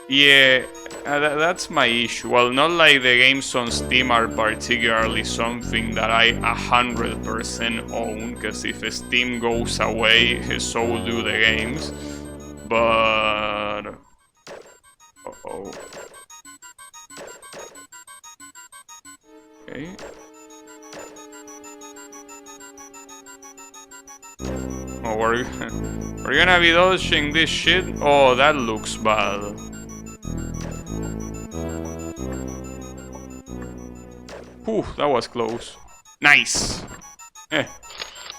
Yeah, that's my issue. Well, not like the games on Steam are particularly something that I 100% own, because if Steam goes away, so do the games. But... Uh-oh. Okay. Oh, we're gonna be dodging this shit? Oh, that looks bad. Whew, that was close. Nice! That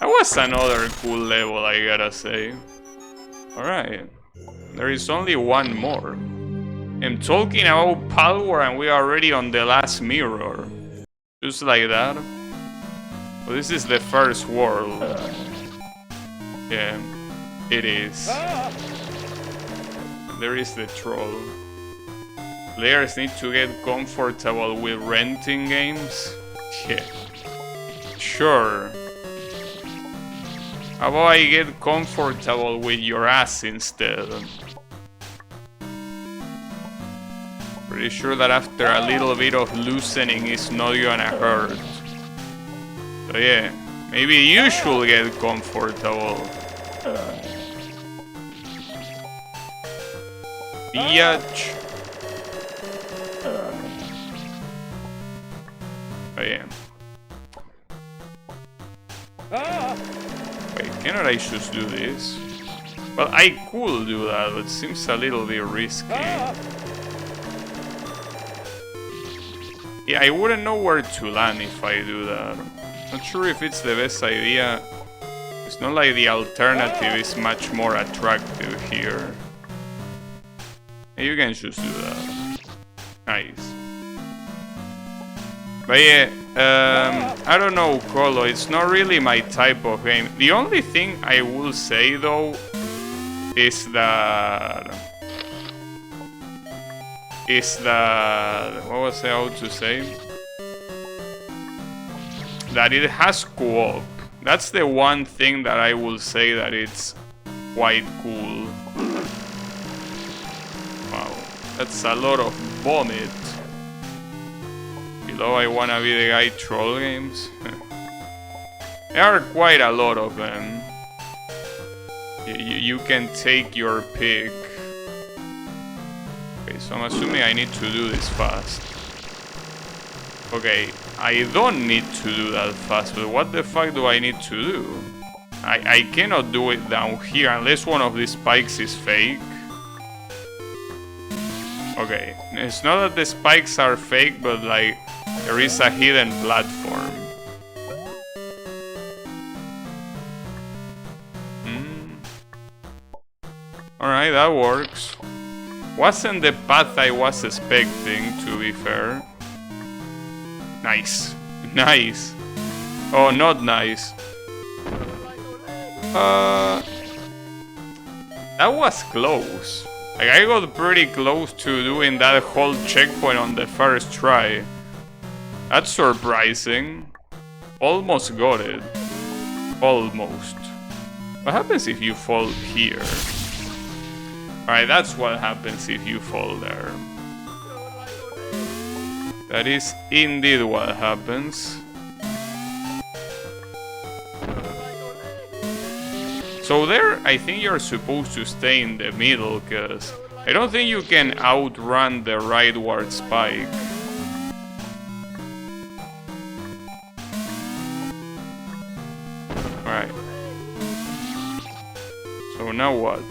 was another cool level, I gotta say. Alright. There is only one more. I'm talking about Palworld and we are already on the last mirror. Just like that. Well, this is the first world. Yeah, it is. There is the troll. Players need to get comfortable with renting games? Yeah. Sure. How about I get comfortable with your ass instead? Pretty sure that after a little bit of loosening it's not gonna hurt. So yeah, maybe you should get comfortable. Biatch. Oh yeah. Wait, cannot I just do this? Well, I could do that, but it seems a little bit risky. Yeah, I wouldn't know where to land if I do that. Not sure if it's the best idea. It's not like the alternative is much more attractive here. You can just do that. Nice. But yeah, I don't know, Colo, it's not really my type of game. The only thing I will say though is that what was I about to say? That it has co-op. That's the one thing that I will say that it's quite cool. Wow, that's a lot of vomit. Below I wanna be the guy troll games. There are quite a lot of them. You can take your pick. Okay, so I'm assuming I need to do this fast. Okay, I don't need to do that fast, but what the fuck do I need to do? I cannot do it down here unless one of these spikes is fake. Okay, it's not that the spikes are fake, but like there is a hidden platform. Alright, that works. Wasn't the path I was expecting, to be fair. Nice. Nice. Oh, not nice. That was close. Like, I got pretty close to doing that whole checkpoint on the first try. That's surprising. Almost got it. Almost. What happens if you fall here? Alright, that's what happens if you fall there. That is indeed what happens. So there, I think you're supposed to stay in the middle, because I don't think you can outrun the rightward spike. Alright. So now what?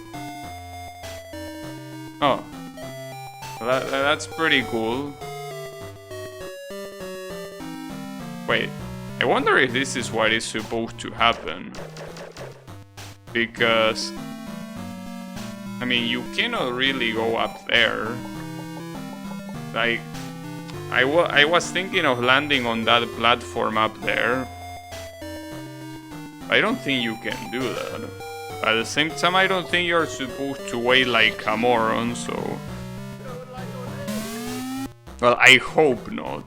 Oh. That's pretty cool. Wait. I wonder if this is what is supposed to happen. Because... I mean, you cannot really go up there. Like... I was thinking of landing on that platform up there. I don't think you can do that. At the same time, I don't think you're supposed to wait like a moron, so... Well, I hope not.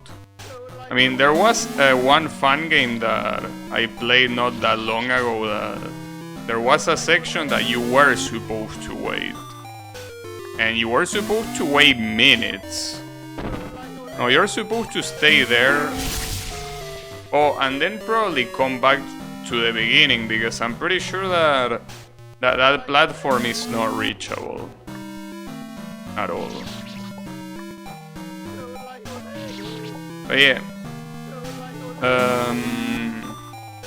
I mean, there was one fun game that I played not that long ago that... There was a section that you were supposed to wait. And you were supposed to wait minutes. No, you're supposed to stay there. Oh, and then probably come back to the beginning, because I'm pretty sure that that platform is not reachable at all. But yeah.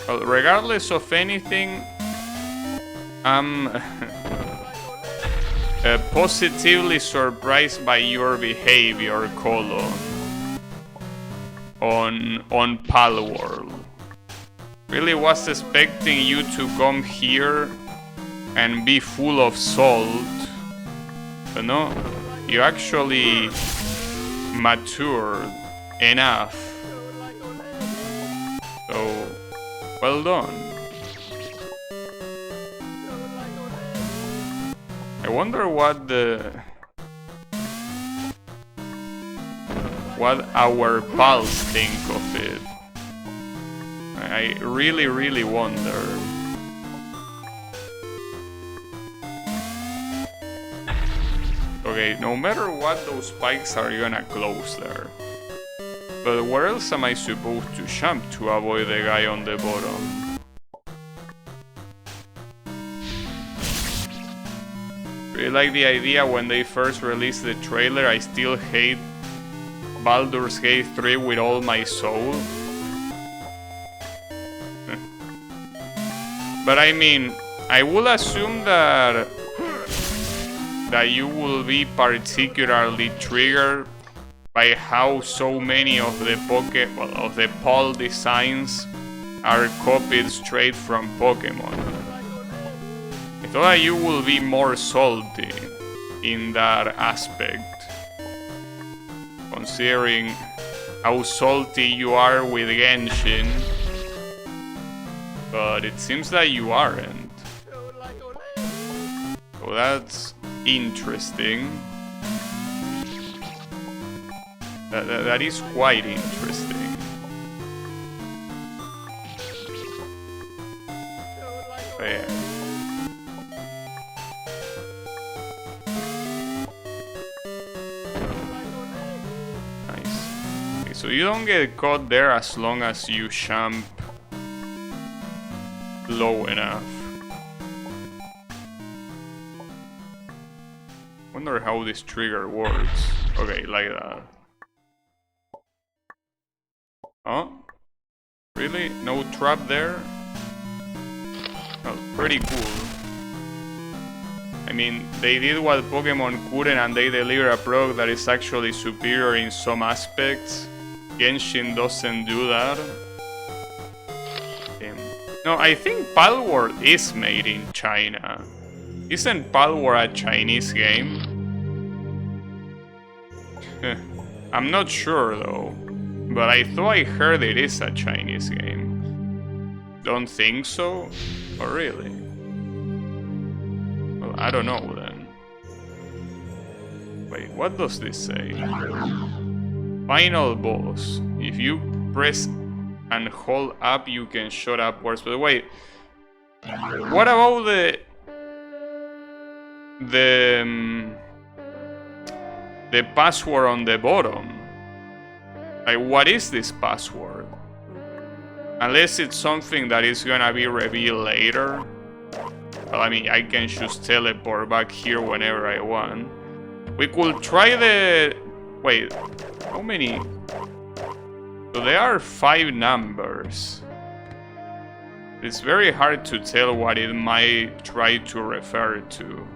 Well, regardless of anything, I'm positively surprised by your behavior, Colo, on Palworld. Really was expecting you to come here and be full of salt, but no, you actually matured enough. So, well done. I wonder what our pals think of it. I really wonder. Okay, no matter what, those spikes are gonna close there. But where else am I supposed to jump to avoid the guy on the bottom? Really like the idea when they first released the trailer. I still hate Baldur's Gate 3 with all my soul. But I mean, I will assume that you will be particularly triggered by how so many of the PAL designs are copied straight from Pokemon. I thought that you will be more salty in that aspect, considering how salty you are with Genshin, but it seems that you aren't. So that's interesting. That is quite interesting. There. Nice. Okay, so you don't get caught there as long as you jump low enough. Wonder how this trigger works. Okay, like that. Oh? Really? No trap there? Oh, pretty cool. I mean, they did what Pokemon couldn't and they deliver a product that is actually superior in some aspects. Genshin doesn't do that. No, I think Palworld is made in China. Isn't Palworld a Chinese game? I'm not sure though, but I thought I heard it is a Chinese game. Don't think so? Or really? Well, I don't know then. Wait, what does this say? Final boss. If you press and hold up, you can shoot upwards. But wait, what about the password on the bottom? Like, what is this password? Unless it's something that is gonna be revealed later. Well, I mean, I can just teleport back here whenever I want. We could try the... Wait, how many? So there are 5 numbers. It's very hard to tell what it might try to refer to.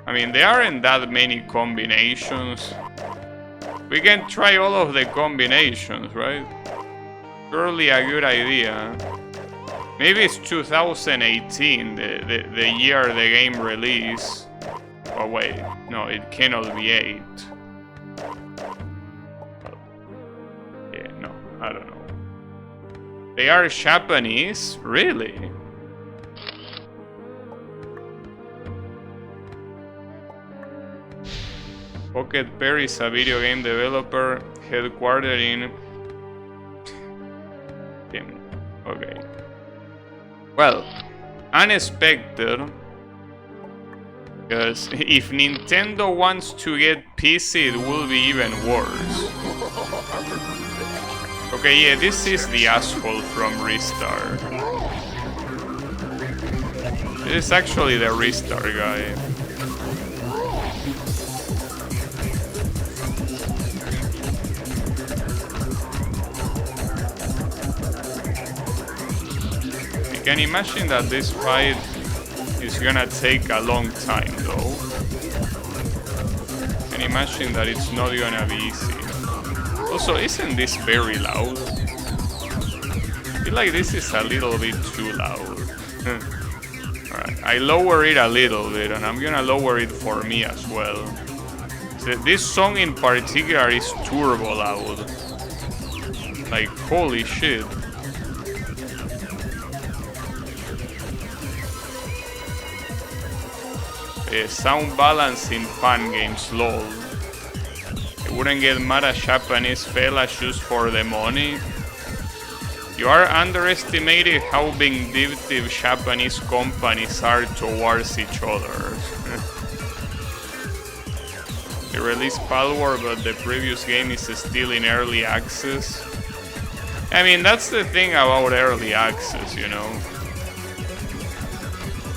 I mean, there aren't that many combinations. We can try all of the combinations, right? Surely a good idea. Maybe it's 2018, the year the game released. Oh wait, no, it cannot be 8. Yeah, no, I don't know. They are Japanese? Really? Pocket Pair is a video game developer headquartered in... Okay. Well, unexpected. Because if Nintendo wants to get PC, it will be even worse. Okay, yeah, this is the asshole from Ristar. This is actually the Ristar guy. I can imagine that this fight is gonna take a long time though. I can imagine that it's not gonna be easy. Also, isn't this very loud? I feel like this is a little bit too loud. Alright, I lower it a little bit and I'm gonna lower it for me as well. So this song in particular is turbo loud. Like, holy shit. Sound balance in fan games, lol. I wouldn't get mad at Japanese fellas just for the money. You are underestimating how vindictive Japanese companies are towards each other. They released Palworld, but the previous game is still in early access. I mean, that's the thing about early access, you know.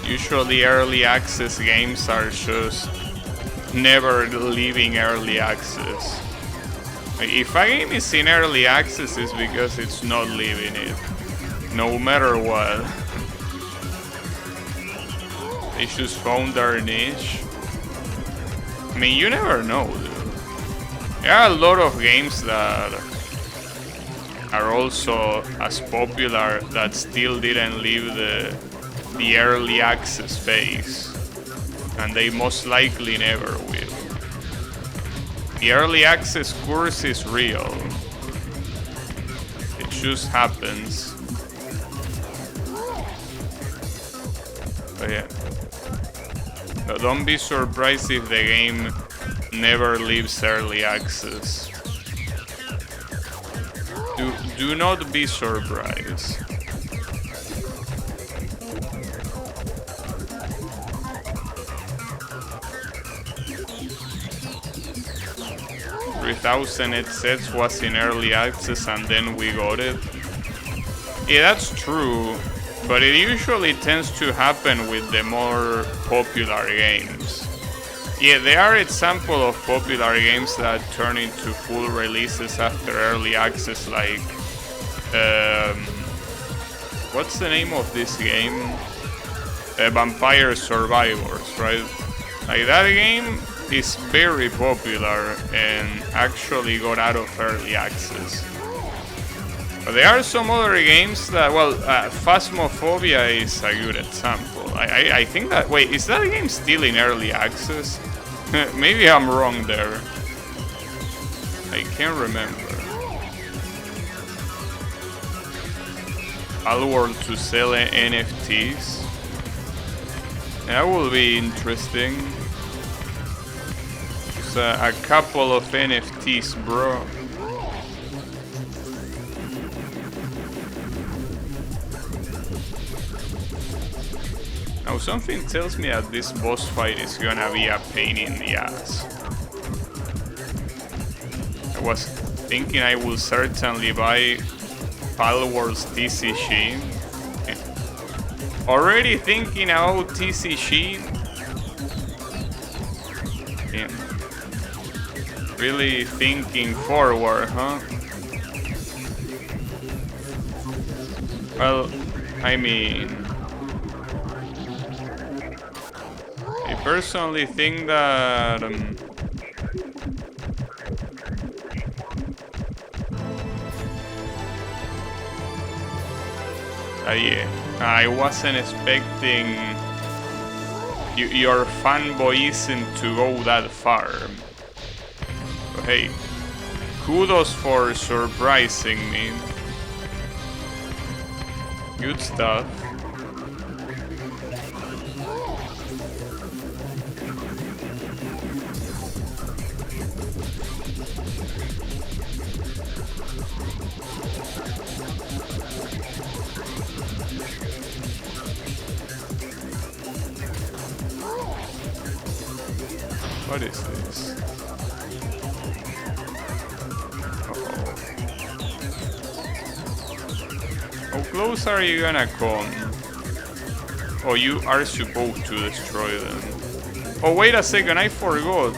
Usually early access games are just never leaving early access. If a game is in early access, it's because it's not leaving it, no matter what. They just found their niche. I mean, you never know, dude. There are a lot of games that are also as popular that still didn't leave the early access phase, and they most likely never will. The early access curse is real. It just happens. But yeah. But don't be surprised if the game never leaves early access. Do not be surprised. It says was in early access and then we got it. Yeah, that's true, but it usually tends to happen with the more popular games. Yeah, there are examples of popular games that turn into full releases after early access, like what's the name of this game? Vampire Survivors, right? Like that game is very popular and actually got out of early access. But there are some other games that, well, Phasmophobia is a good example. I think that, wait, is that game still in early access? Maybe I'm wrong there. I can't remember. Palworld to sell NFTs. That will be interesting. A couple of NFTs, bro. Now something tells me that this boss fight is gonna be a pain in the ass. I was thinking I will certainly buy Palworld's TCG. Already thinking about TCG? Yeah. Really thinking forward, huh? Well, I mean, I personally think that yeah, I wasn't expecting your fanboyism to go that far. But hey, kudos for surprising me. Good stuff. What is this? Uh-oh. How close are you gonna come? Oh, you are supposed to destroy them. Oh, wait a second, I forgot.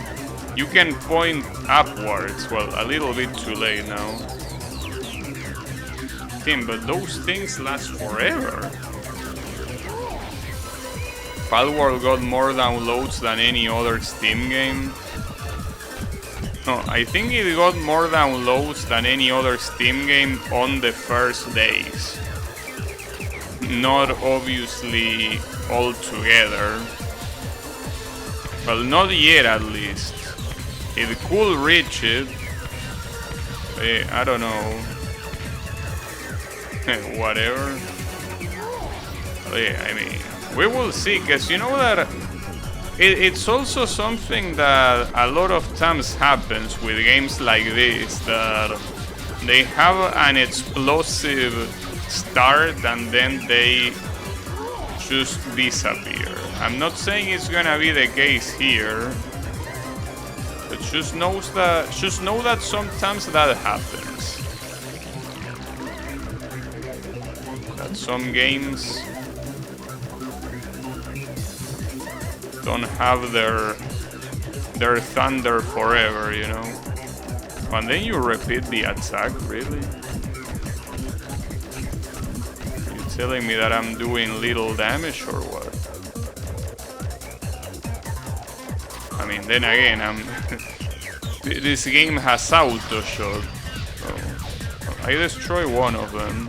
You can point upwards. Well, a little bit too late now. Tim, but those things last forever. Palworld got more downloads than any other Steam game. No, I think it got more downloads than any other Steam game on the first days. Not obviously all together. Well, not yet at least. It could reach it. I don't know. Whatever. Yeah, I mean, we will see, because you know that it's also something that a lot of times happens with games like this, that they have an explosive start and then they just disappear. I'm not saying it's gonna be the case here, but just know that sometimes that happens. That some games don't have their thunder forever, you know. And then you repeat the attack, really? You're telling me that I'm doing little damage or what? I mean, then again, this game has auto shot. So I destroy one of them.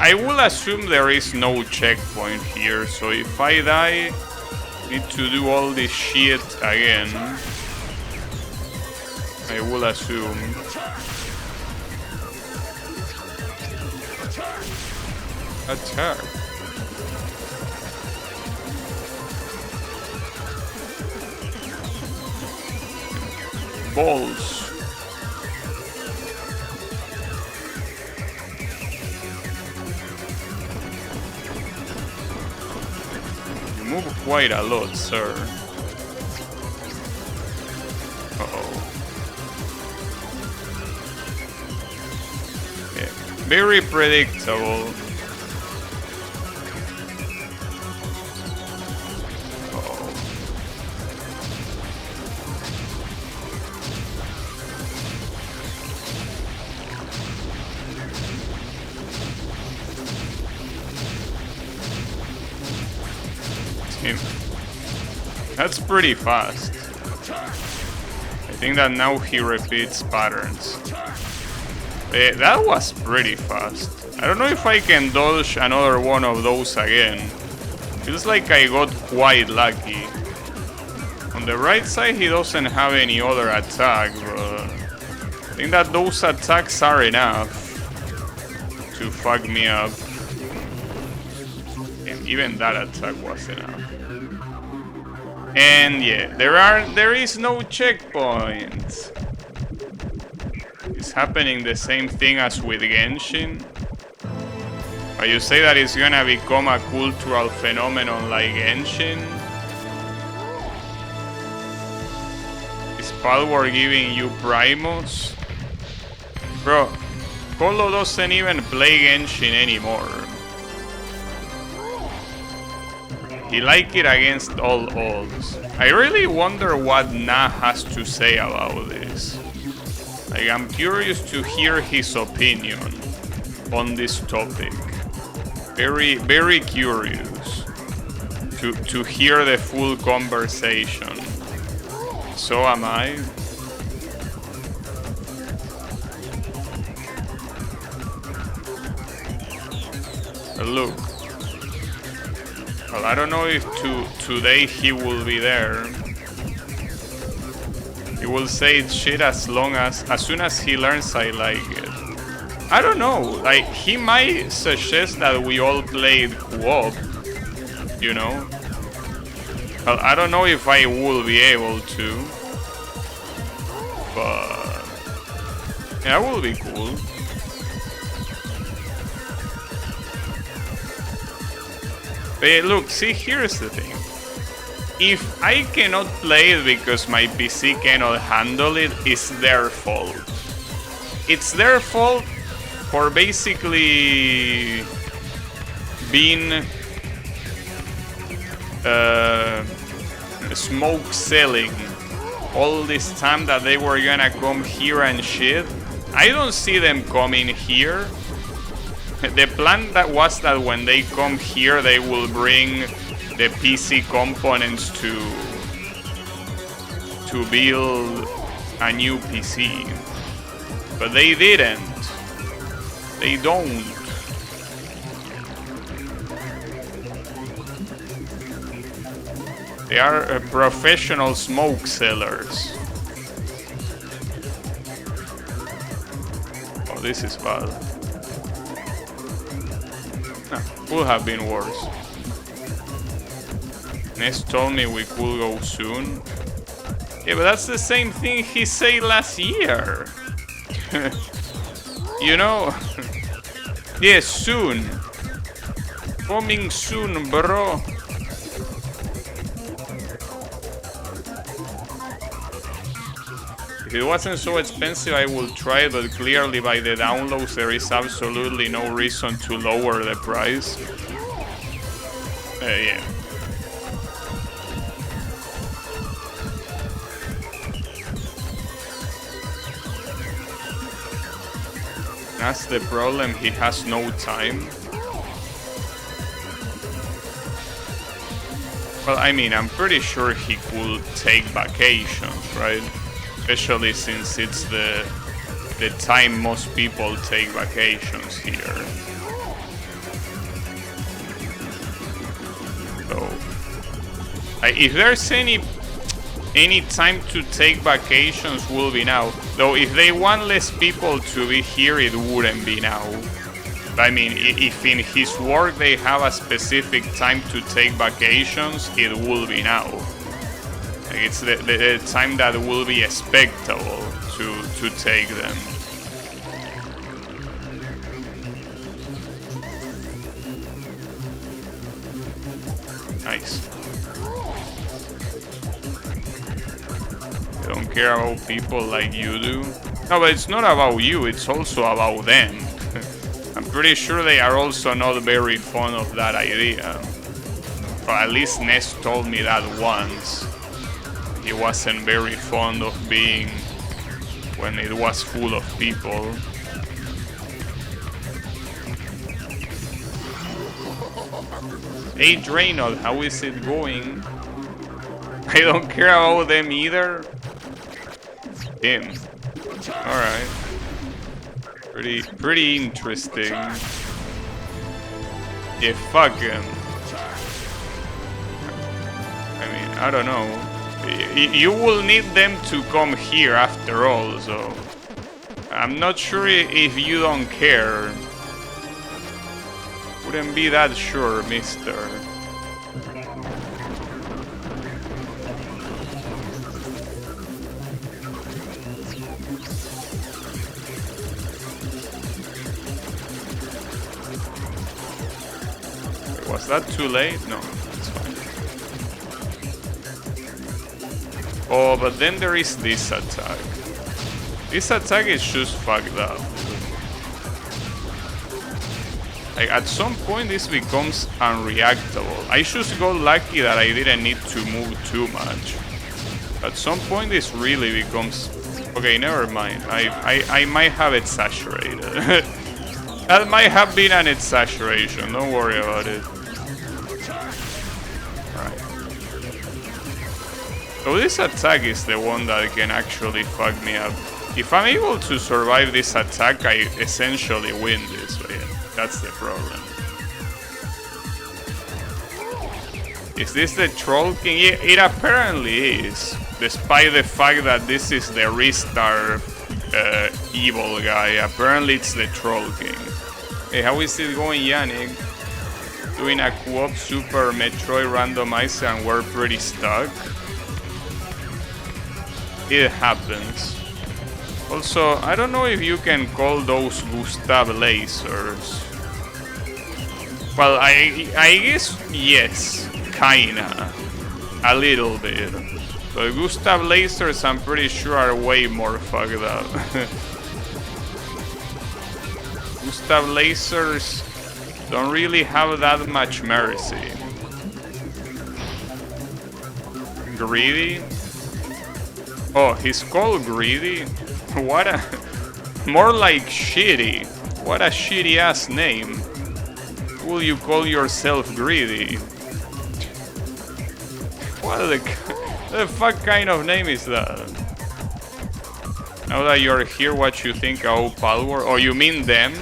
I will assume there is no checkpoint here, so if I die, I need to do all this shit again. I will assume. Attack. Balls. You move quite a lot, sir. Uh-oh. Yeah, very predictable. That's pretty fast. I think that now he repeats patterns. That was pretty fast. I don't know if I can dodge another one of those again. Feels like I got quite lucky. On the right side he doesn't have any other attack, but I think that those attacks are enough to fuck me up. And even that attack was enough. And yeah, there is no checkpoint. It's happening the same thing as with Genshin. But you say that it's gonna become a cultural phenomenon like Genshin? Is Palworld giving you Primos? Bro, Colo doesn't even play Genshin anymore. He liked it against all odds. I really wonder what Na has to say about this. Like, I'm curious to hear his opinion on this topic. Very, very curious to hear the full conversation. So am I. Look. Well, I don't know if today he will be there. He will say it's shit as soon as he learns I like it. I don't know, like, he might suggest that we all played co-op, you know? Well, I don't know if I will be able to, but yeah, that will be cool. But look, see, here's the thing. If I cannot play it because my PC cannot handle it, it's their fault. It's their fault for basically being smoke selling all this time that they were gonna come here and shit. I don't see them coming here. The plan that was that when they come here, they will bring the PC components to build a new PC. But they didn't. They don't. They are professional smoke sellers. Oh, this is bad. Could have been worse. Ness told me we could go soon. Yeah, but that's the same thing he said last year. You know? Yeah, soon. Coming soon, bro. If it wasn't so expensive, I would try it, but clearly by the downloads, there is absolutely no reason to lower the price. Yeah. That's the problem, he has no time. Well, I mean, I'm pretty sure he could take vacations, right? Especially since it's the time most people take vacations here. So, if there's any time to take vacations, will be now. Though if they want less people to be here, it wouldn't be now. I mean, if in his work they have a specific time to take vacations, it will be now. Like it's the time that will be expectable to take them. Nice. I don't care about people like you do. No, but it's not about you, it's also about them. I'm pretty sure they are also not very fond of that idea. Or at least Ness told me that once. He wasn't very fond of being when it was full of people. Hey Draynor, how is it going? I don't care about them either. Him. Alright. Pretty interesting. Yeah, fuck him. I mean, I don't know. You will need them to come here after all, so... I'm not sure if you don't care. Wouldn't be that sure, mister. Was that too late? No, it's fine. Oh, but then there is this attack. This attack is just fucked up. Like, at some point this becomes unreactable. I just got lucky that I didn't need to move too much. At some point this really becomes... Okay, never mind. I might have exaggerated. That might have been an exaggeration, don't worry about it. Right. So this attack is the one that can actually fuck me up. If I'm able to survive this attack, I essentially win this, but yeah, that's the problem. Is this the Troll King? Yeah, it apparently is, despite the fact that this is the Ristar evil guy. Apparently it's the Troll King. Hey, how is it going, Yannick? Doing a co-op Super Metroid randomizer and we're pretty stuck. It happens. Also, I don't know if you can call those Gustav lasers. Well, I guess yes, kinda. A little bit. But Gustav lasers, I'm pretty sure, are way more fucked up. Gustav lasers don't really have that much mercy. Greedy? Oh, he's called Greedy? What a... More like Shitty. What a shitty ass name. Will you call yourself Greedy? What the fuck kind of name is that? Now that you're here, what you think of Palworld? Oh, you mean them?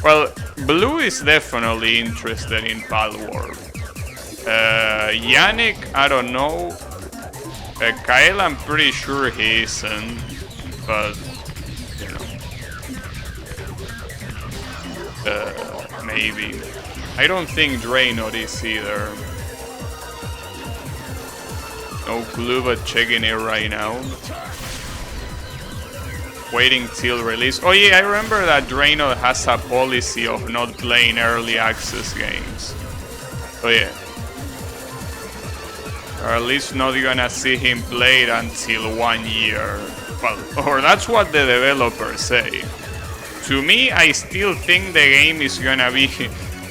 Well, Blue is definitely interested in Palworld. Yannick, I don't know. Kyle, I'm pretty sure he isn't, but you know, maybe. I don't think Draynor is either. No clue, but checking it right now. Waiting till release. Oh yeah, I remember that Draynor has a policy of not playing early access games. Oh yeah. Or at least not gonna see him play it until 1 year. Well, or that's what the developers say. To me, I still think the game is gonna be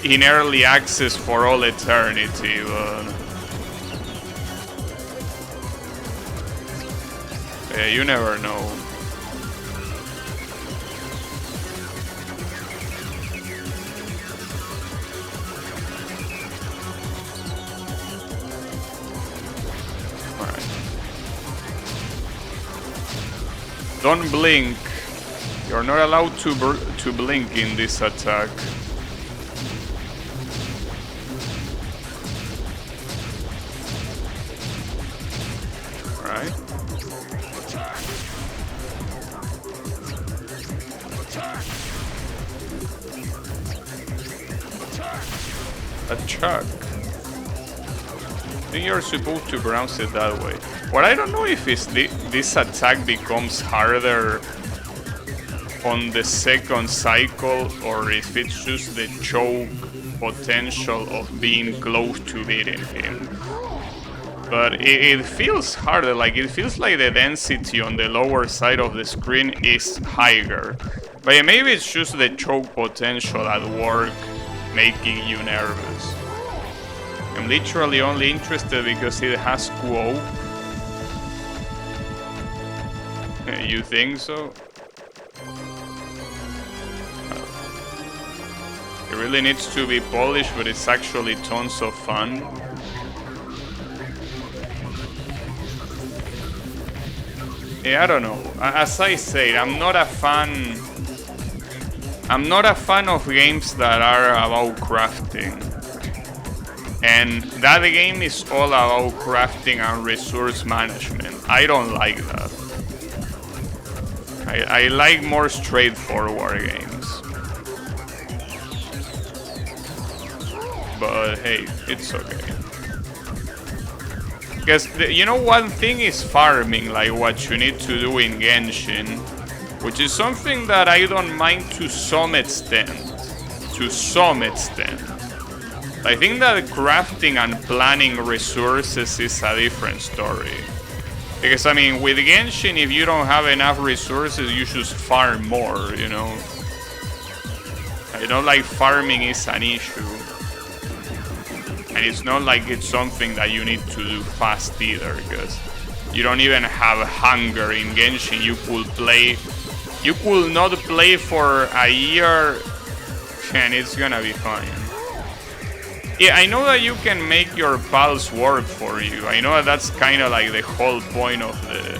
in early access for all eternity, but... yeah, you never know. Don't blink. You're not allowed to blink in this attack. Right. Attack. I think you're supposed to pronounce it that way. What I don't know if is this attack becomes harder on the second cycle or if it's just the choke potential of being close to beating him. But it feels harder, like it feels like the density on the lower side of the screen is higher. But maybe it's just the choke potential at work making you nervous. I'm literally only interested because it has Quo. You think so? It really needs to be polished, but it's actually tons of fun. Yeah, I don't know. As I said, I'm not a fan of games that are about crafting. And that game is all about crafting and resource management. I don't like that. I like more straightforward games. But hey, it's okay. Because, you know, one thing is farming, like what you need to do in Genshin. Which is something that I don't mind to some extent. I think that crafting and planning resources is a different story. Because, I mean, with Genshin, if you don't have enough resources, you just farm more, you know? I don't like farming is an issue. And it's not like it's something that you need to do fast either, because you don't even have hunger in Genshin. You could not play for a year and it's gonna be fine. Yeah, I know that you can make your pals work for you. I know that that's kind of like the whole point of the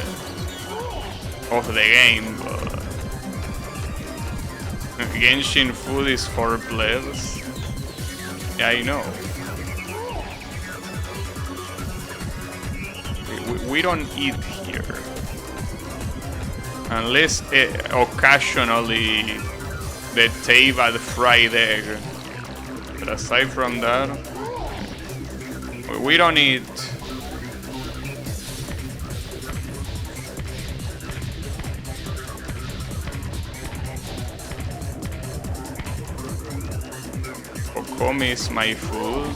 game, but Genshin food is for plebs. Yeah, I know. We don't eat here. Unless occasionally the Teyvat fried egg. But aside from that, we don't eat. Kokomi is my food.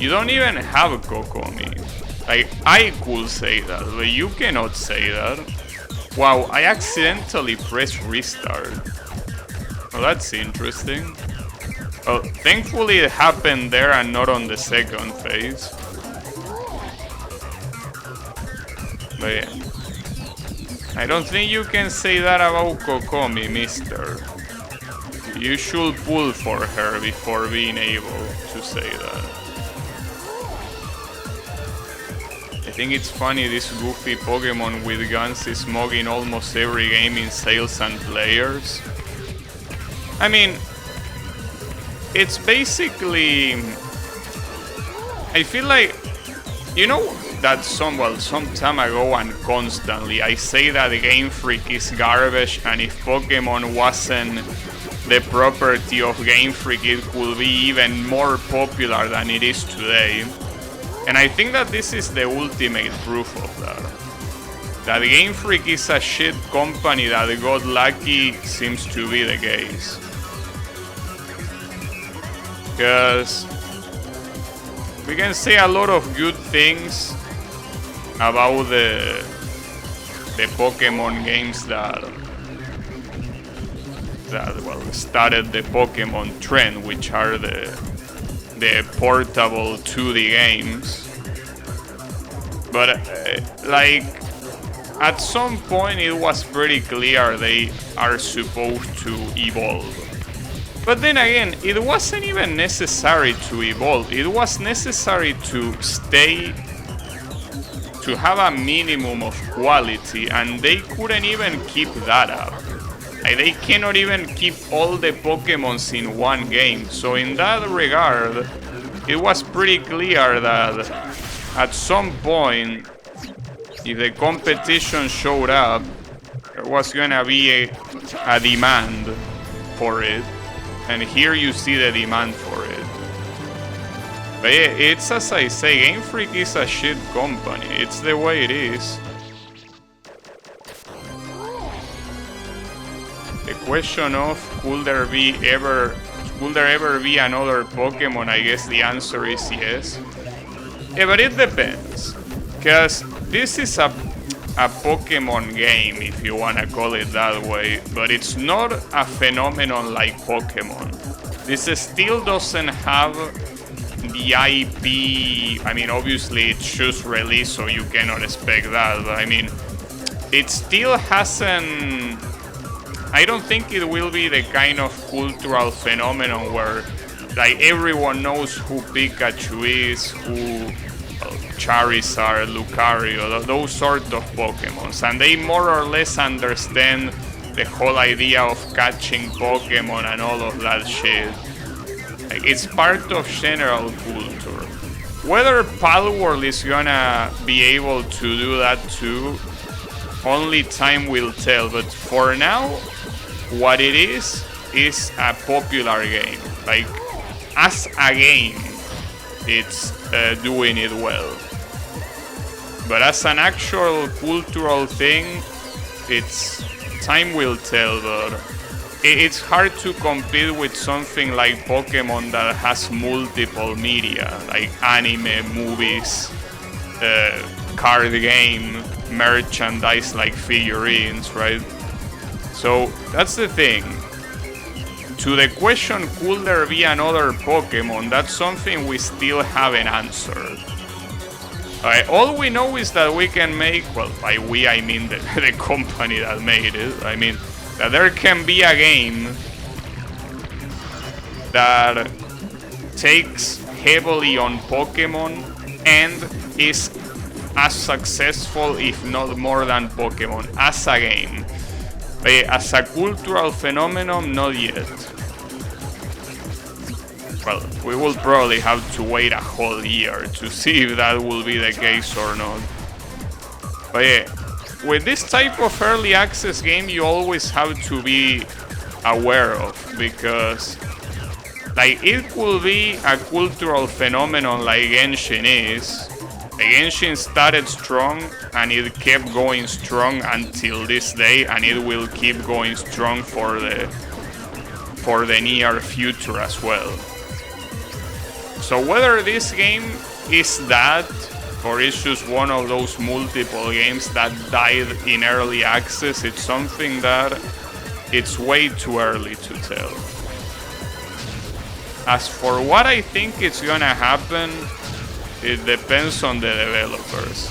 You don't even have Kokomi. Like, I could say that, but you cannot say that. Wow, I accidentally pressed restart. Well, that's interesting. Well, thankfully it happened there and not on the second phase. But yeah. I don't think you can say that about Kokomi, mister. You should pull for her before being able to say that. I think it's funny this goofy Pokemon with guns is mugging almost every game in sales and players. I mean, it's basically... I feel like... You know that some time ago and constantly I say that Game Freak is garbage, and if Pokemon wasn't the property of Game Freak it could be even more popular than it is today. And I think that this is the ultimate proof of that. That Game Freak is a shit company that got lucky seems to be the case. Because we can say a lot of good things about the Pokemon games that well started the Pokemon trend, which are the portable 2D games. But like at some point it was pretty clear they are supposed to evolve. But then again, it wasn't even necessary to evolve. It was necessary to have a minimum of quality, and they couldn't even keep that up. Like, they cannot even keep all the Pokemons in one game. So in that regard, it was pretty clear that at some point, if the competition showed up, there was gonna be a demand for it. And here you see the demand for it. But yeah, it's as I say, Game Freak is a shit company. It's the way it is. The question of could there ever be another Pokemon? I guess the answer is yes. Yeah, but it depends. Because this is a Pokemon game, if you wanna call it that way, but it's not a phenomenon like Pokemon. This still doesn't have the IP. I mean, obviously it's just released, so you cannot expect that, but I mean, it still hasn't. I don't think it will be the kind of cultural phenomenon where like everyone knows who Pikachu is, who Charizard, Lucario, those sort of Pokemons, and they more or less understand the whole idea of catching Pokemon and all of that shit. Like, it's part of general culture. Whether Palworld is gonna be able to do that too, only time will tell, but for now, what it is a popular game. Like, as a game, it's doing it well. But as an actual cultural thing, it's time will tell, but it's hard to compete with something like Pokemon that has multiple media, like anime, movies, card game, merchandise like figurines, right? So that's the thing. To the question, could there be another Pokemon? That's something we still haven't answered. All we know is that we can make, well, by we I mean the company that made it. I mean, that there can be a game that takes heavily on Pokemon and is as successful, if not more than Pokemon, as a game. As a cultural phenomenon, not yet. Well, we will probably have to wait a whole year to see if that will be the case or not. But yeah, with this type of early access game, you always have to be aware of, because like it could be a cultural phenomenon like Genshin is. Like, Genshin started strong and it kept going strong until this day, and it will keep going strong for the near future as well. So whether this game is that, or it's just one of those multiple games that died in early access, it's something that it's way too early to tell. As for what I think is gonna happen, it depends on the developers.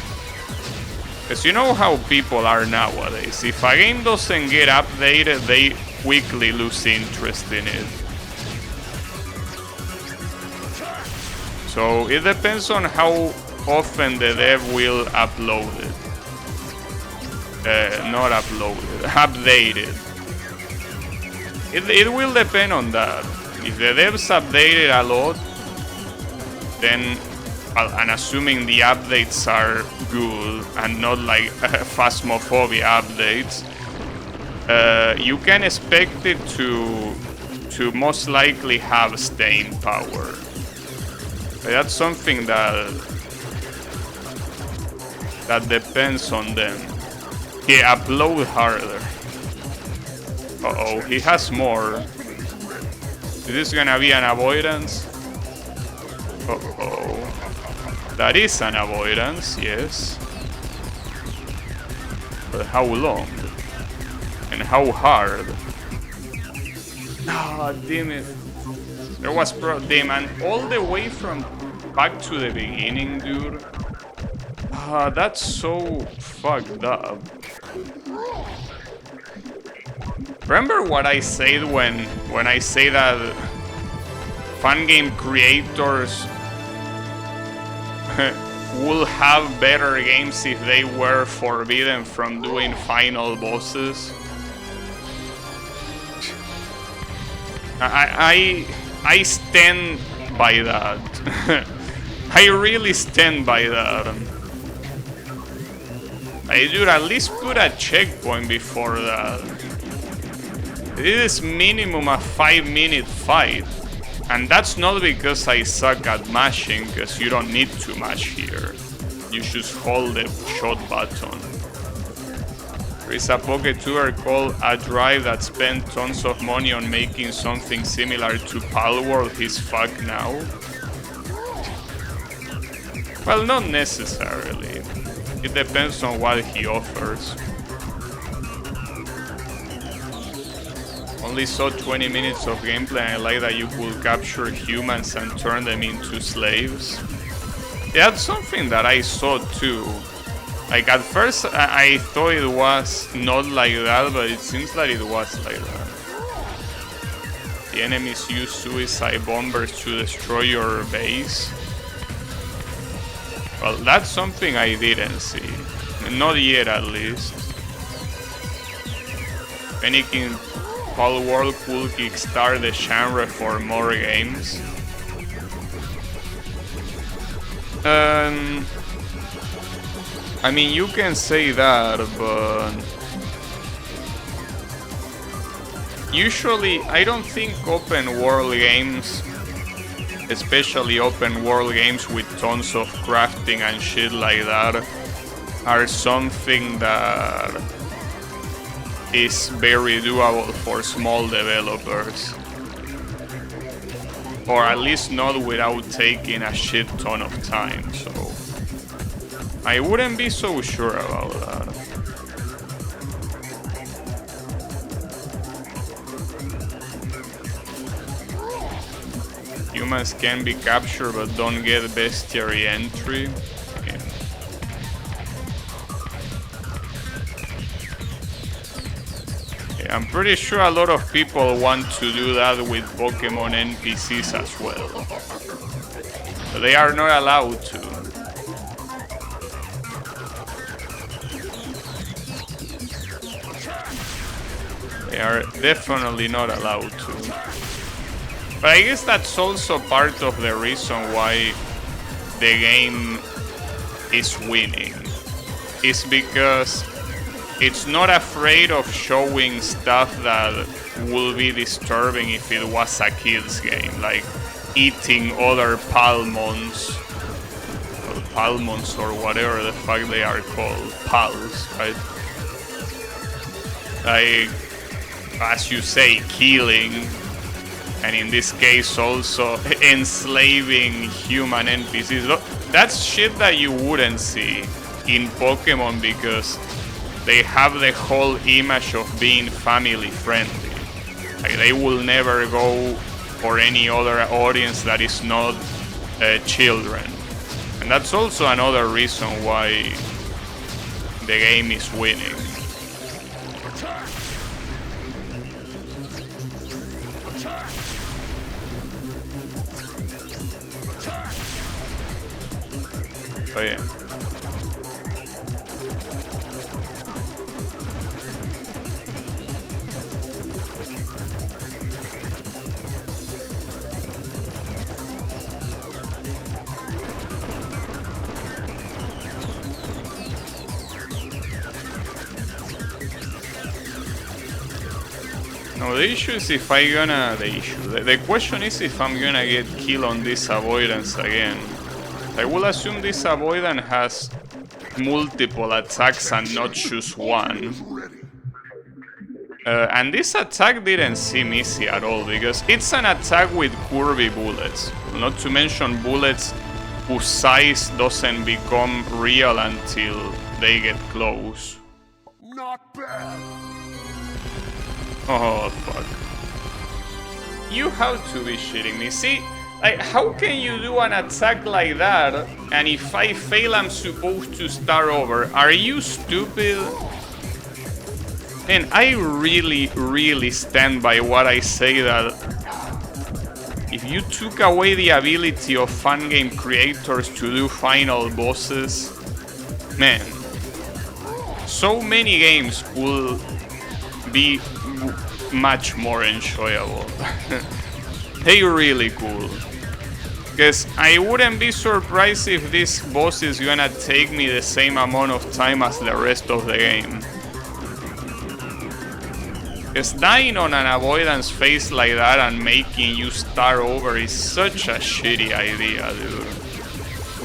Because you know how people are nowadays. If a game doesn't get updated, they quickly lose interest in it. So it depends on how often the dev will upload it. Not upload it, update it. It will depend on that. If the devs update it a lot, then, and assuming the updates are good and not like Phasmophobia updates, you can expect it to most likely have staying power. But that's something that depends on them. He upload harder. Uh-oh, he has more. Is this gonna be an avoidance? Uh-oh. That is an avoidance, yes. But how long? And how hard? Ah, damn it. There was damn, and all the way from back to the beginning, dude. Ah, that's so fucked up. Remember what I said when I say that fan game creators will have better games if they were forbidden from doing final bosses? I stand by that. I really stand by that. I should at least put a checkpoint before that. This is minimum a 5-minute fight. And that's not because I suck at mashing, because you don't need to mash here. You just hold the shot button. There is a Poketuber called A Drive that spent tons of money on making something similar to Palworld. He's fucked now. Well, not necessarily. It depends on what he offers. Only saw 20 minutes of gameplay and I like that you could capture humans and turn them into slaves. Yeah, that's something that I saw too. Like at first I thought it was not like that, but it seems like it was like that. The enemies use suicide bombers to destroy your base. Well, that's something I didn't see. Not yet, at least. Anything Palworld could kickstart the genre for more games. I mean, you can say that, but usually I don't think open world games, especially open world games with tons of crafting and shit like that, are something that is very doable for small developers. Or at least not without taking a shit ton of time, so I wouldn't be so sure about that. Humans can be captured but don't get bestiary entry. Okay. Yeah, I'm pretty sure a lot of people want to do that with Pokemon NPCs as well. But they are not allowed to. They are definitely not allowed to. But I guess that's also part of the reason why the game is winning. It's because it's not afraid of showing stuff that will be disturbing if it was a kid's game, like eating other Palmons, or Palmons or whatever the fuck they are called, Pals, right? Like, as you say, killing, and in this case also enslaving human NPCs. That's shit that you wouldn't see in Pokemon because they have the whole image of being family friendly. Like, they will never go for any other audience that is not children. And that's also another reason why the game is winning. Oh yeah. No, the issue is if I gonna... The question is if I'm gonna get killed on this avoidance again. I will assume this avoidance has multiple attacks and not just one. And this attack didn't seem easy at all, because it's an attack with curvy bullets. Not to mention bullets whose size doesn't become real until they get close. Not bad. Oh, fuck. You have to be shitting me. See, like, how can you do an attack like that, and if I fail, I'm supposed to start over? Are you stupid? And I really stand by what I say, that if you took away the ability of fan game creators to do final bosses, man, so many games will be much more enjoyable. They really cool. Because I wouldn't be surprised if this boss is gonna take me the same amount of time as the rest of the game. Because dying on an avoidance phase like that and making you start over is such a shitty idea, dude.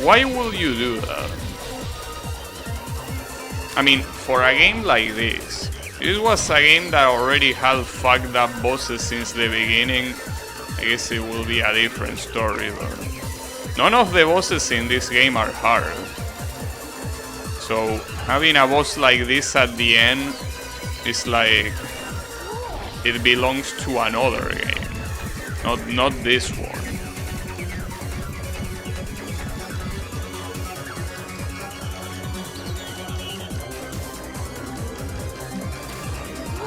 Why will you do that? I mean, for a game like this was a game that already had fucked up bosses since the beginning. I guess it will be a different story, but none of the bosses in this game are hard. So having a boss like this at the end is like it belongs to another game, not this one.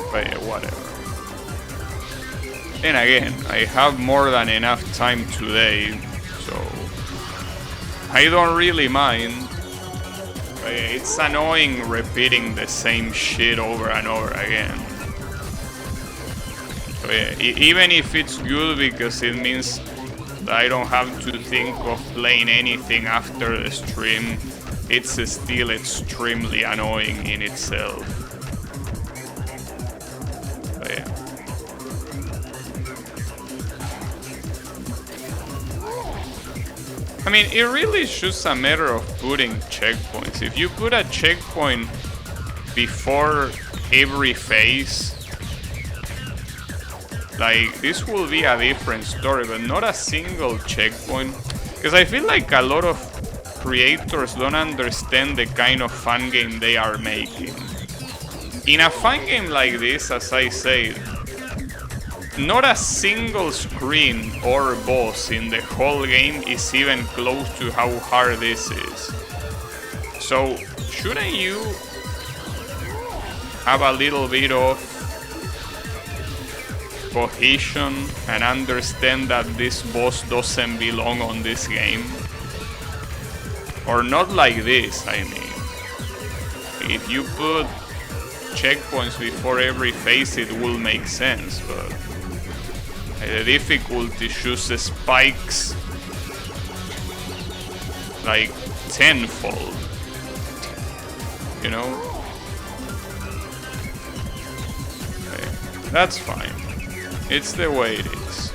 But yeah, whatever. And again, I have more than enough time today, so I don't really mind. But yeah, it's annoying repeating the same shit over and over again. So yeah, even if it's good because it means that I don't have to think of playing anything after the stream, it's still extremely annoying in itself. But yeah. I mean, it really is just a matter of putting checkpoints. If you put a checkpoint before every phase, like, this will be a different story, but not a single checkpoint. Because I feel like a lot of creators don't understand the kind of fun game they are making. In a fun game like this, as I said, not a single screen or boss in the whole game is even close to how hard this is. So, shouldn't you have a little bit of cohesion and understand that this boss doesn't belong on this game? Or not like this, I mean. If you put checkpoints before every phase, it will make sense, but the difficulty just spikes like tenfold, you know? Okay, that's fine. It's the way it is.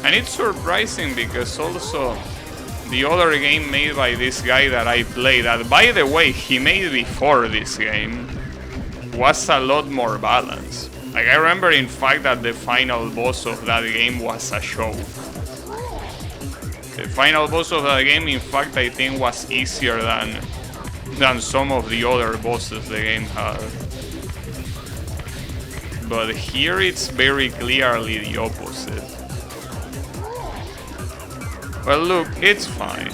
And it's surprising because also the other game made by this guy that I played, that by the way he made before this game, was a lot more balanced. Like, I remember in fact that the final boss of that game was a joke. The final boss of that game, in fact, I think was easier than some of the other bosses the game had. But here it's very clearly the opposite. Well, look, it's fine.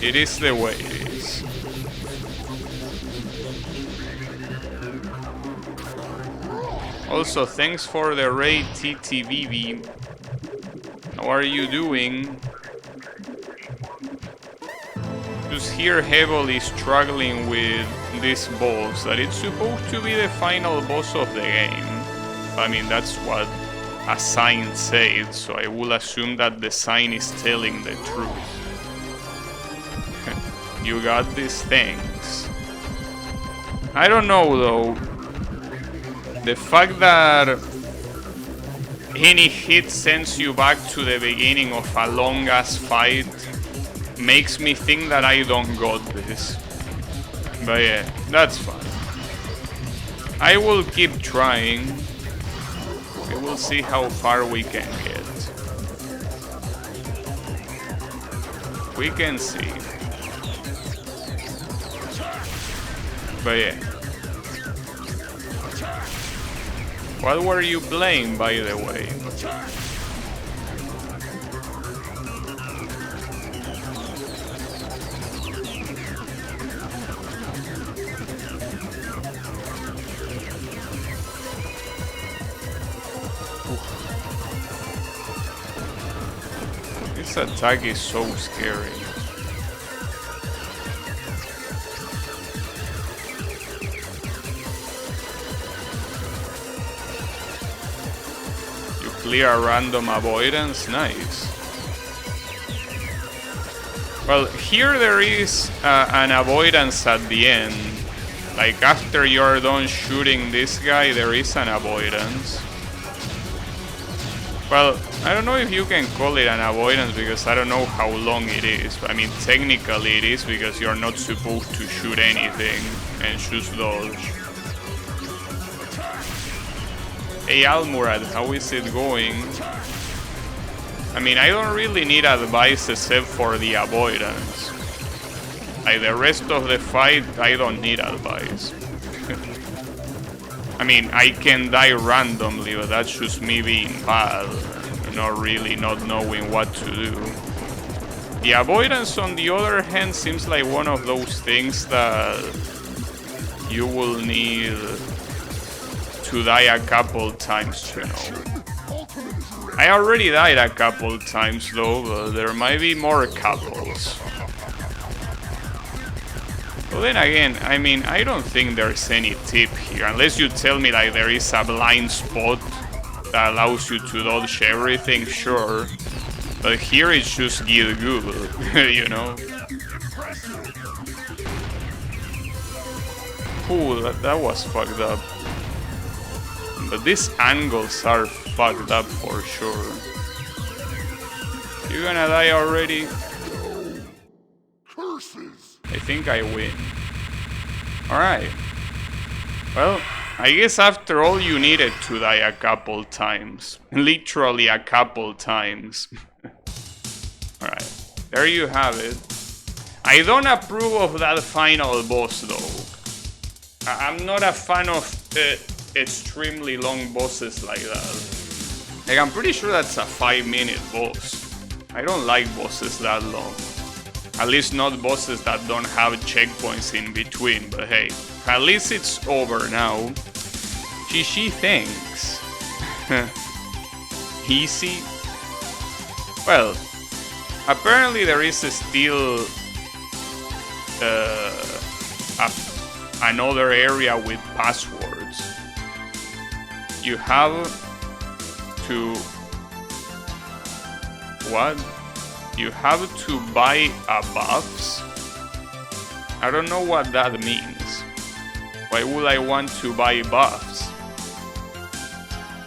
It is the way it is. Also, thanks for the raid, TTVV. How are you doing? Just here heavily struggling with this boss, that it's supposed to be the final boss of the game. I mean, that's what a sign said, so I will assume that the sign is telling the truth. You got these things. I don't know though. The fact that any hit sends you back to the beginning of a long ass fight makes me think that I don't got this. But yeah, that's fine. I will keep trying. We will see how far we can get. We can see. But yeah. What were you playing, by the way? This attack is so scary. You clear a random avoidance, nice. Well, here there is an avoidance at the end. Like after you're done shooting this guy, there is an avoidance. Well, I don't know if you can call it an avoidance because I don't know how long it is. I mean, technically it is because you're not supposed to shoot anything and choose dodge. Hey Almurad, how is it going? I mean, I don't really need advice except for the avoidance. Like the rest of the fight, I don't need advice. I mean, I can die randomly, but that's just me being bad. Not really not knowing what to do. The avoidance, on the other hand, seems like one of those things that you will need to die a couple times, you know. I already died a couple times though, but there might be more couples. But then again, I mean, I don't think there's any tip here, unless you tell me like there is a blind spot that allows you to dodge everything, sure. But here it's just get good, you know? Ooh, that was fucked up. But these angles are fucked up for sure. You gonna die already? Curses. I think I win. Alright. Well, I guess after all you needed to die a couple times. Literally a couple times. Alright, there you have it. I don't approve of that final boss though. I'm not a fan of extremely long bosses like that. Like, I'm pretty sure that's a 5-minute boss. I don't like bosses that long. At least not bosses that don't have checkpoints in between, but hey, at least it's over now. GG, thanks. Easy. Well, apparently there is still another area with passwords. You have to... What? You have to buy buffs? I don't know what that means. Why would I want to buy buffs?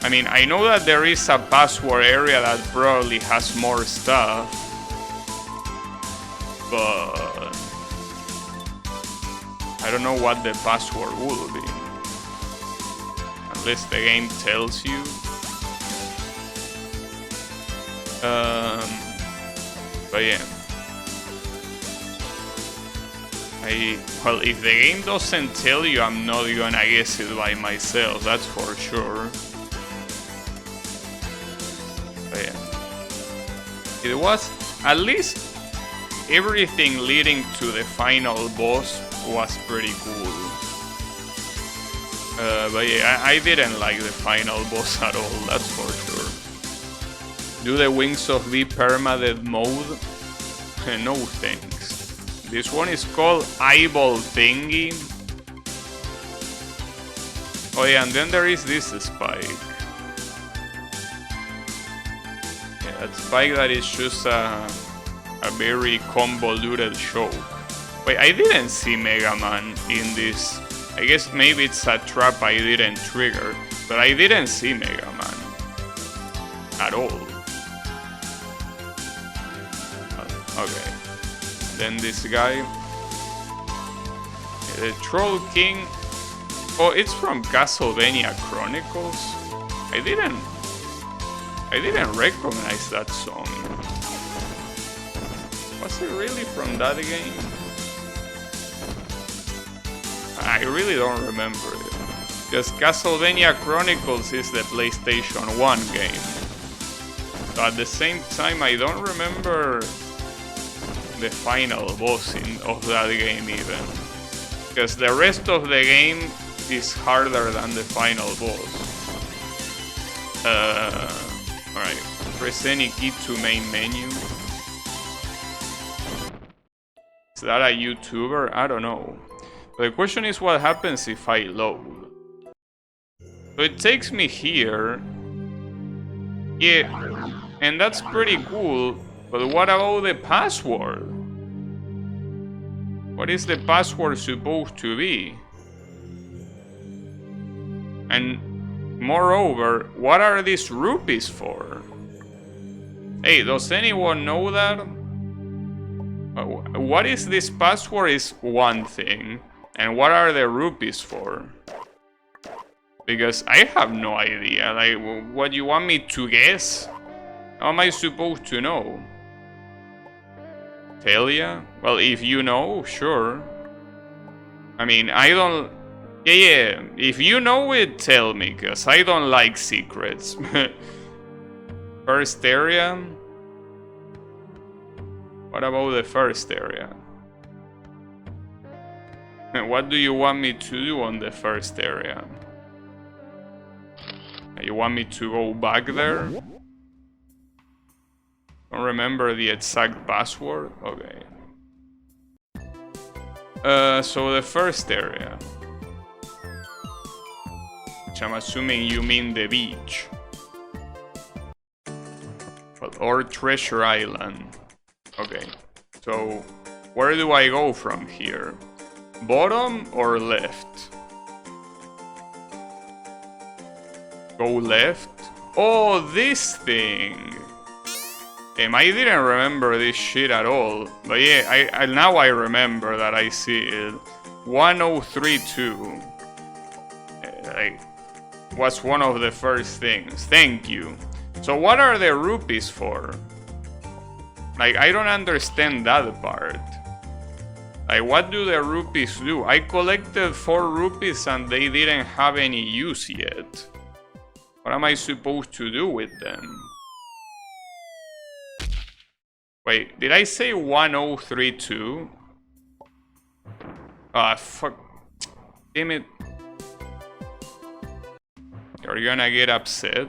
I mean, I know that there is a password area that probably has more stuff, but I don't know what the password will be. Unless the game tells you. But yeah. Well, if the game doesn't tell you, I'm not gonna guess it by myself, that's for sure. But yeah. It was, at least everything leading to the final boss was pretty cool. But yeah, I didn't like the final boss at all, that's for sure. Do the Wings of V permadeath mode? No thanks. This one is called Eyeball Thingy. Oh yeah, and then there is this spike. Yeah, that spike that is just a very convoluted choke. Wait, I didn't see Mega Man in this. I guess maybe it's a trap I didn't trigger, but I didn't see Mega Man at all. Okay. Then this guy. The Troll King. Oh, it's from Castlevania Chronicles. I didn't recognize that song. Was it really from that game? I really don't remember it. Because Castlevania Chronicles is the PlayStation 1 game. So at the same time, I don't remember the final boss of that game even. Because the rest of the game is harder than the final boss. Alright, press any key to main menu. Is that a YouTuber? I don't know. The question is what happens if I load. So it takes me here. Yeah, and that's pretty cool. But what about the password? What is the password supposed to be? And moreover, what are these rupees for? Hey, does anyone know that? What is this password is one thing, and what are the rupees for? Because I have no idea. Like, what you want me to guess? How am I supposed to know? Tell ya? Well, if you know, sure. I mean, I don't... Yeah, if you know it, tell me, cause I don't like secrets. First area? What about the first area? What do you want me to do on the first area? You want me to go back there? Don't remember the exact password? Okay. So the first area. Which I'm assuming you mean the beach. Or Treasure Island. Okay. So, where do I go from here? Bottom or left? Go left? Oh, this thing! I didn't remember this shit at all. But yeah, now I remember that I see it. 1032. Like, was one of the first things. Thank you. So what are the rupees for? Like, I don't understand that part. Like, what do the rupees do? I collected 4 rupees and they didn't have any use yet. What am I supposed to do with them? Wait, did I say 1032? Ah, fuck. Damn it. You're gonna get upset.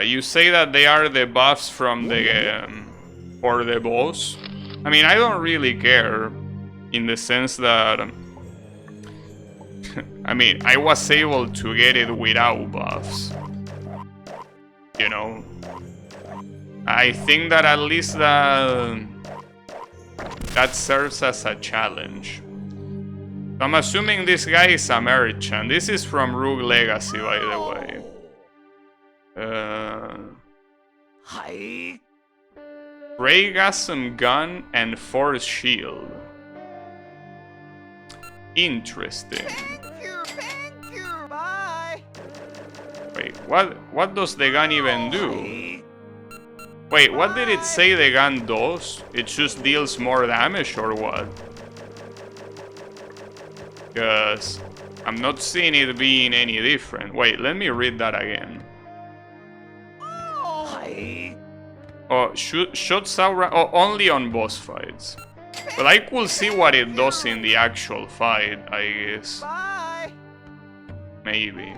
You say that they are the buffs from the for the boss. I mean, I don't really care, in the sense that I mean, I was able to get it without buffs. You know, I think that at least that serves as a challenge. I'm assuming this guy is a merchant. This is from Rogue Legacy, by the way. Raygasm gun and force shield. Interesting. Thank you, bye. Wait, what does the gun even do? Wait, what did it say the gun does? It just deals more damage or what? Because I'm not seeing it being any different. Wait, let me read that again. Oh, shots out only on boss fights. But I could see what it does in the actual fight, I guess. Bye. Maybe.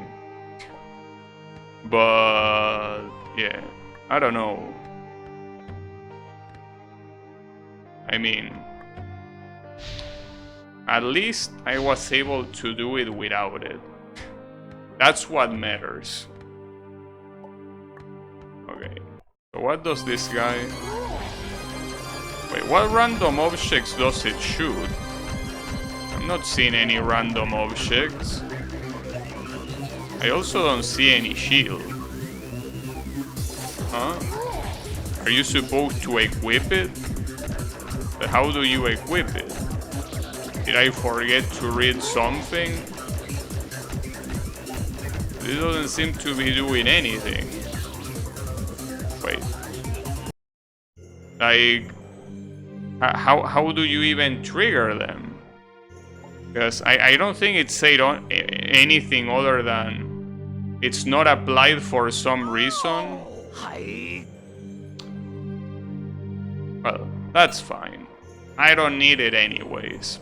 But yeah, I don't know. I mean, at least I was able to do it without it. That's what matters. Okay. So what does this guy... Wait, what random objects does it shoot? I'm not seeing any random objects. I also don't see any shield. Huh? Are you supposed to equip it? How do you equip it? Did I forget to read something? This doesn't seem to be doing anything. Wait. Like, how do you even trigger them? Because I don't think it said anything other than it's not applied for some reason. Well, that's fine. I don't need it anyways.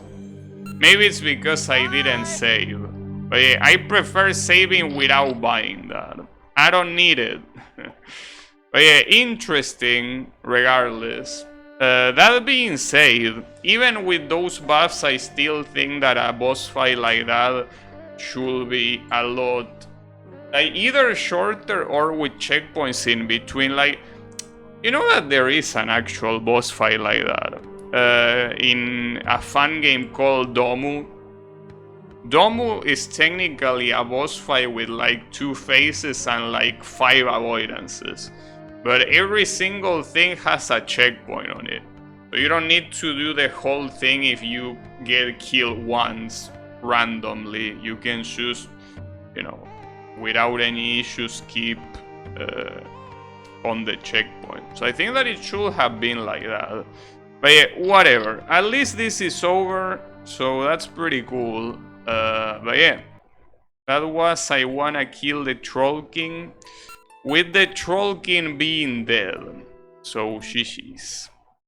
Maybe it's because I didn't save. But yeah, I prefer saving without buying that. I don't need it. But yeah, interesting regardless. That being said, even with those buffs, I still think that a boss fight like that should be a lot, like, either shorter or with checkpoints in between. Like, you know that there is an actual boss fight like that in a fun game called Domu. Domu is technically a boss fight with like 2 phases and like 5 avoidances. But every single thing has a checkpoint on it. So you don't need to do the whole thing if you get killed once randomly. You can just, you know, without any issues keep on the checkpoint. So I think that it should have been like that. But yeah, whatever. At least this is over. So that's pretty cool. But yeah. That was I Wanna Kill the Troll King. With the Troll King being dead. So GG's.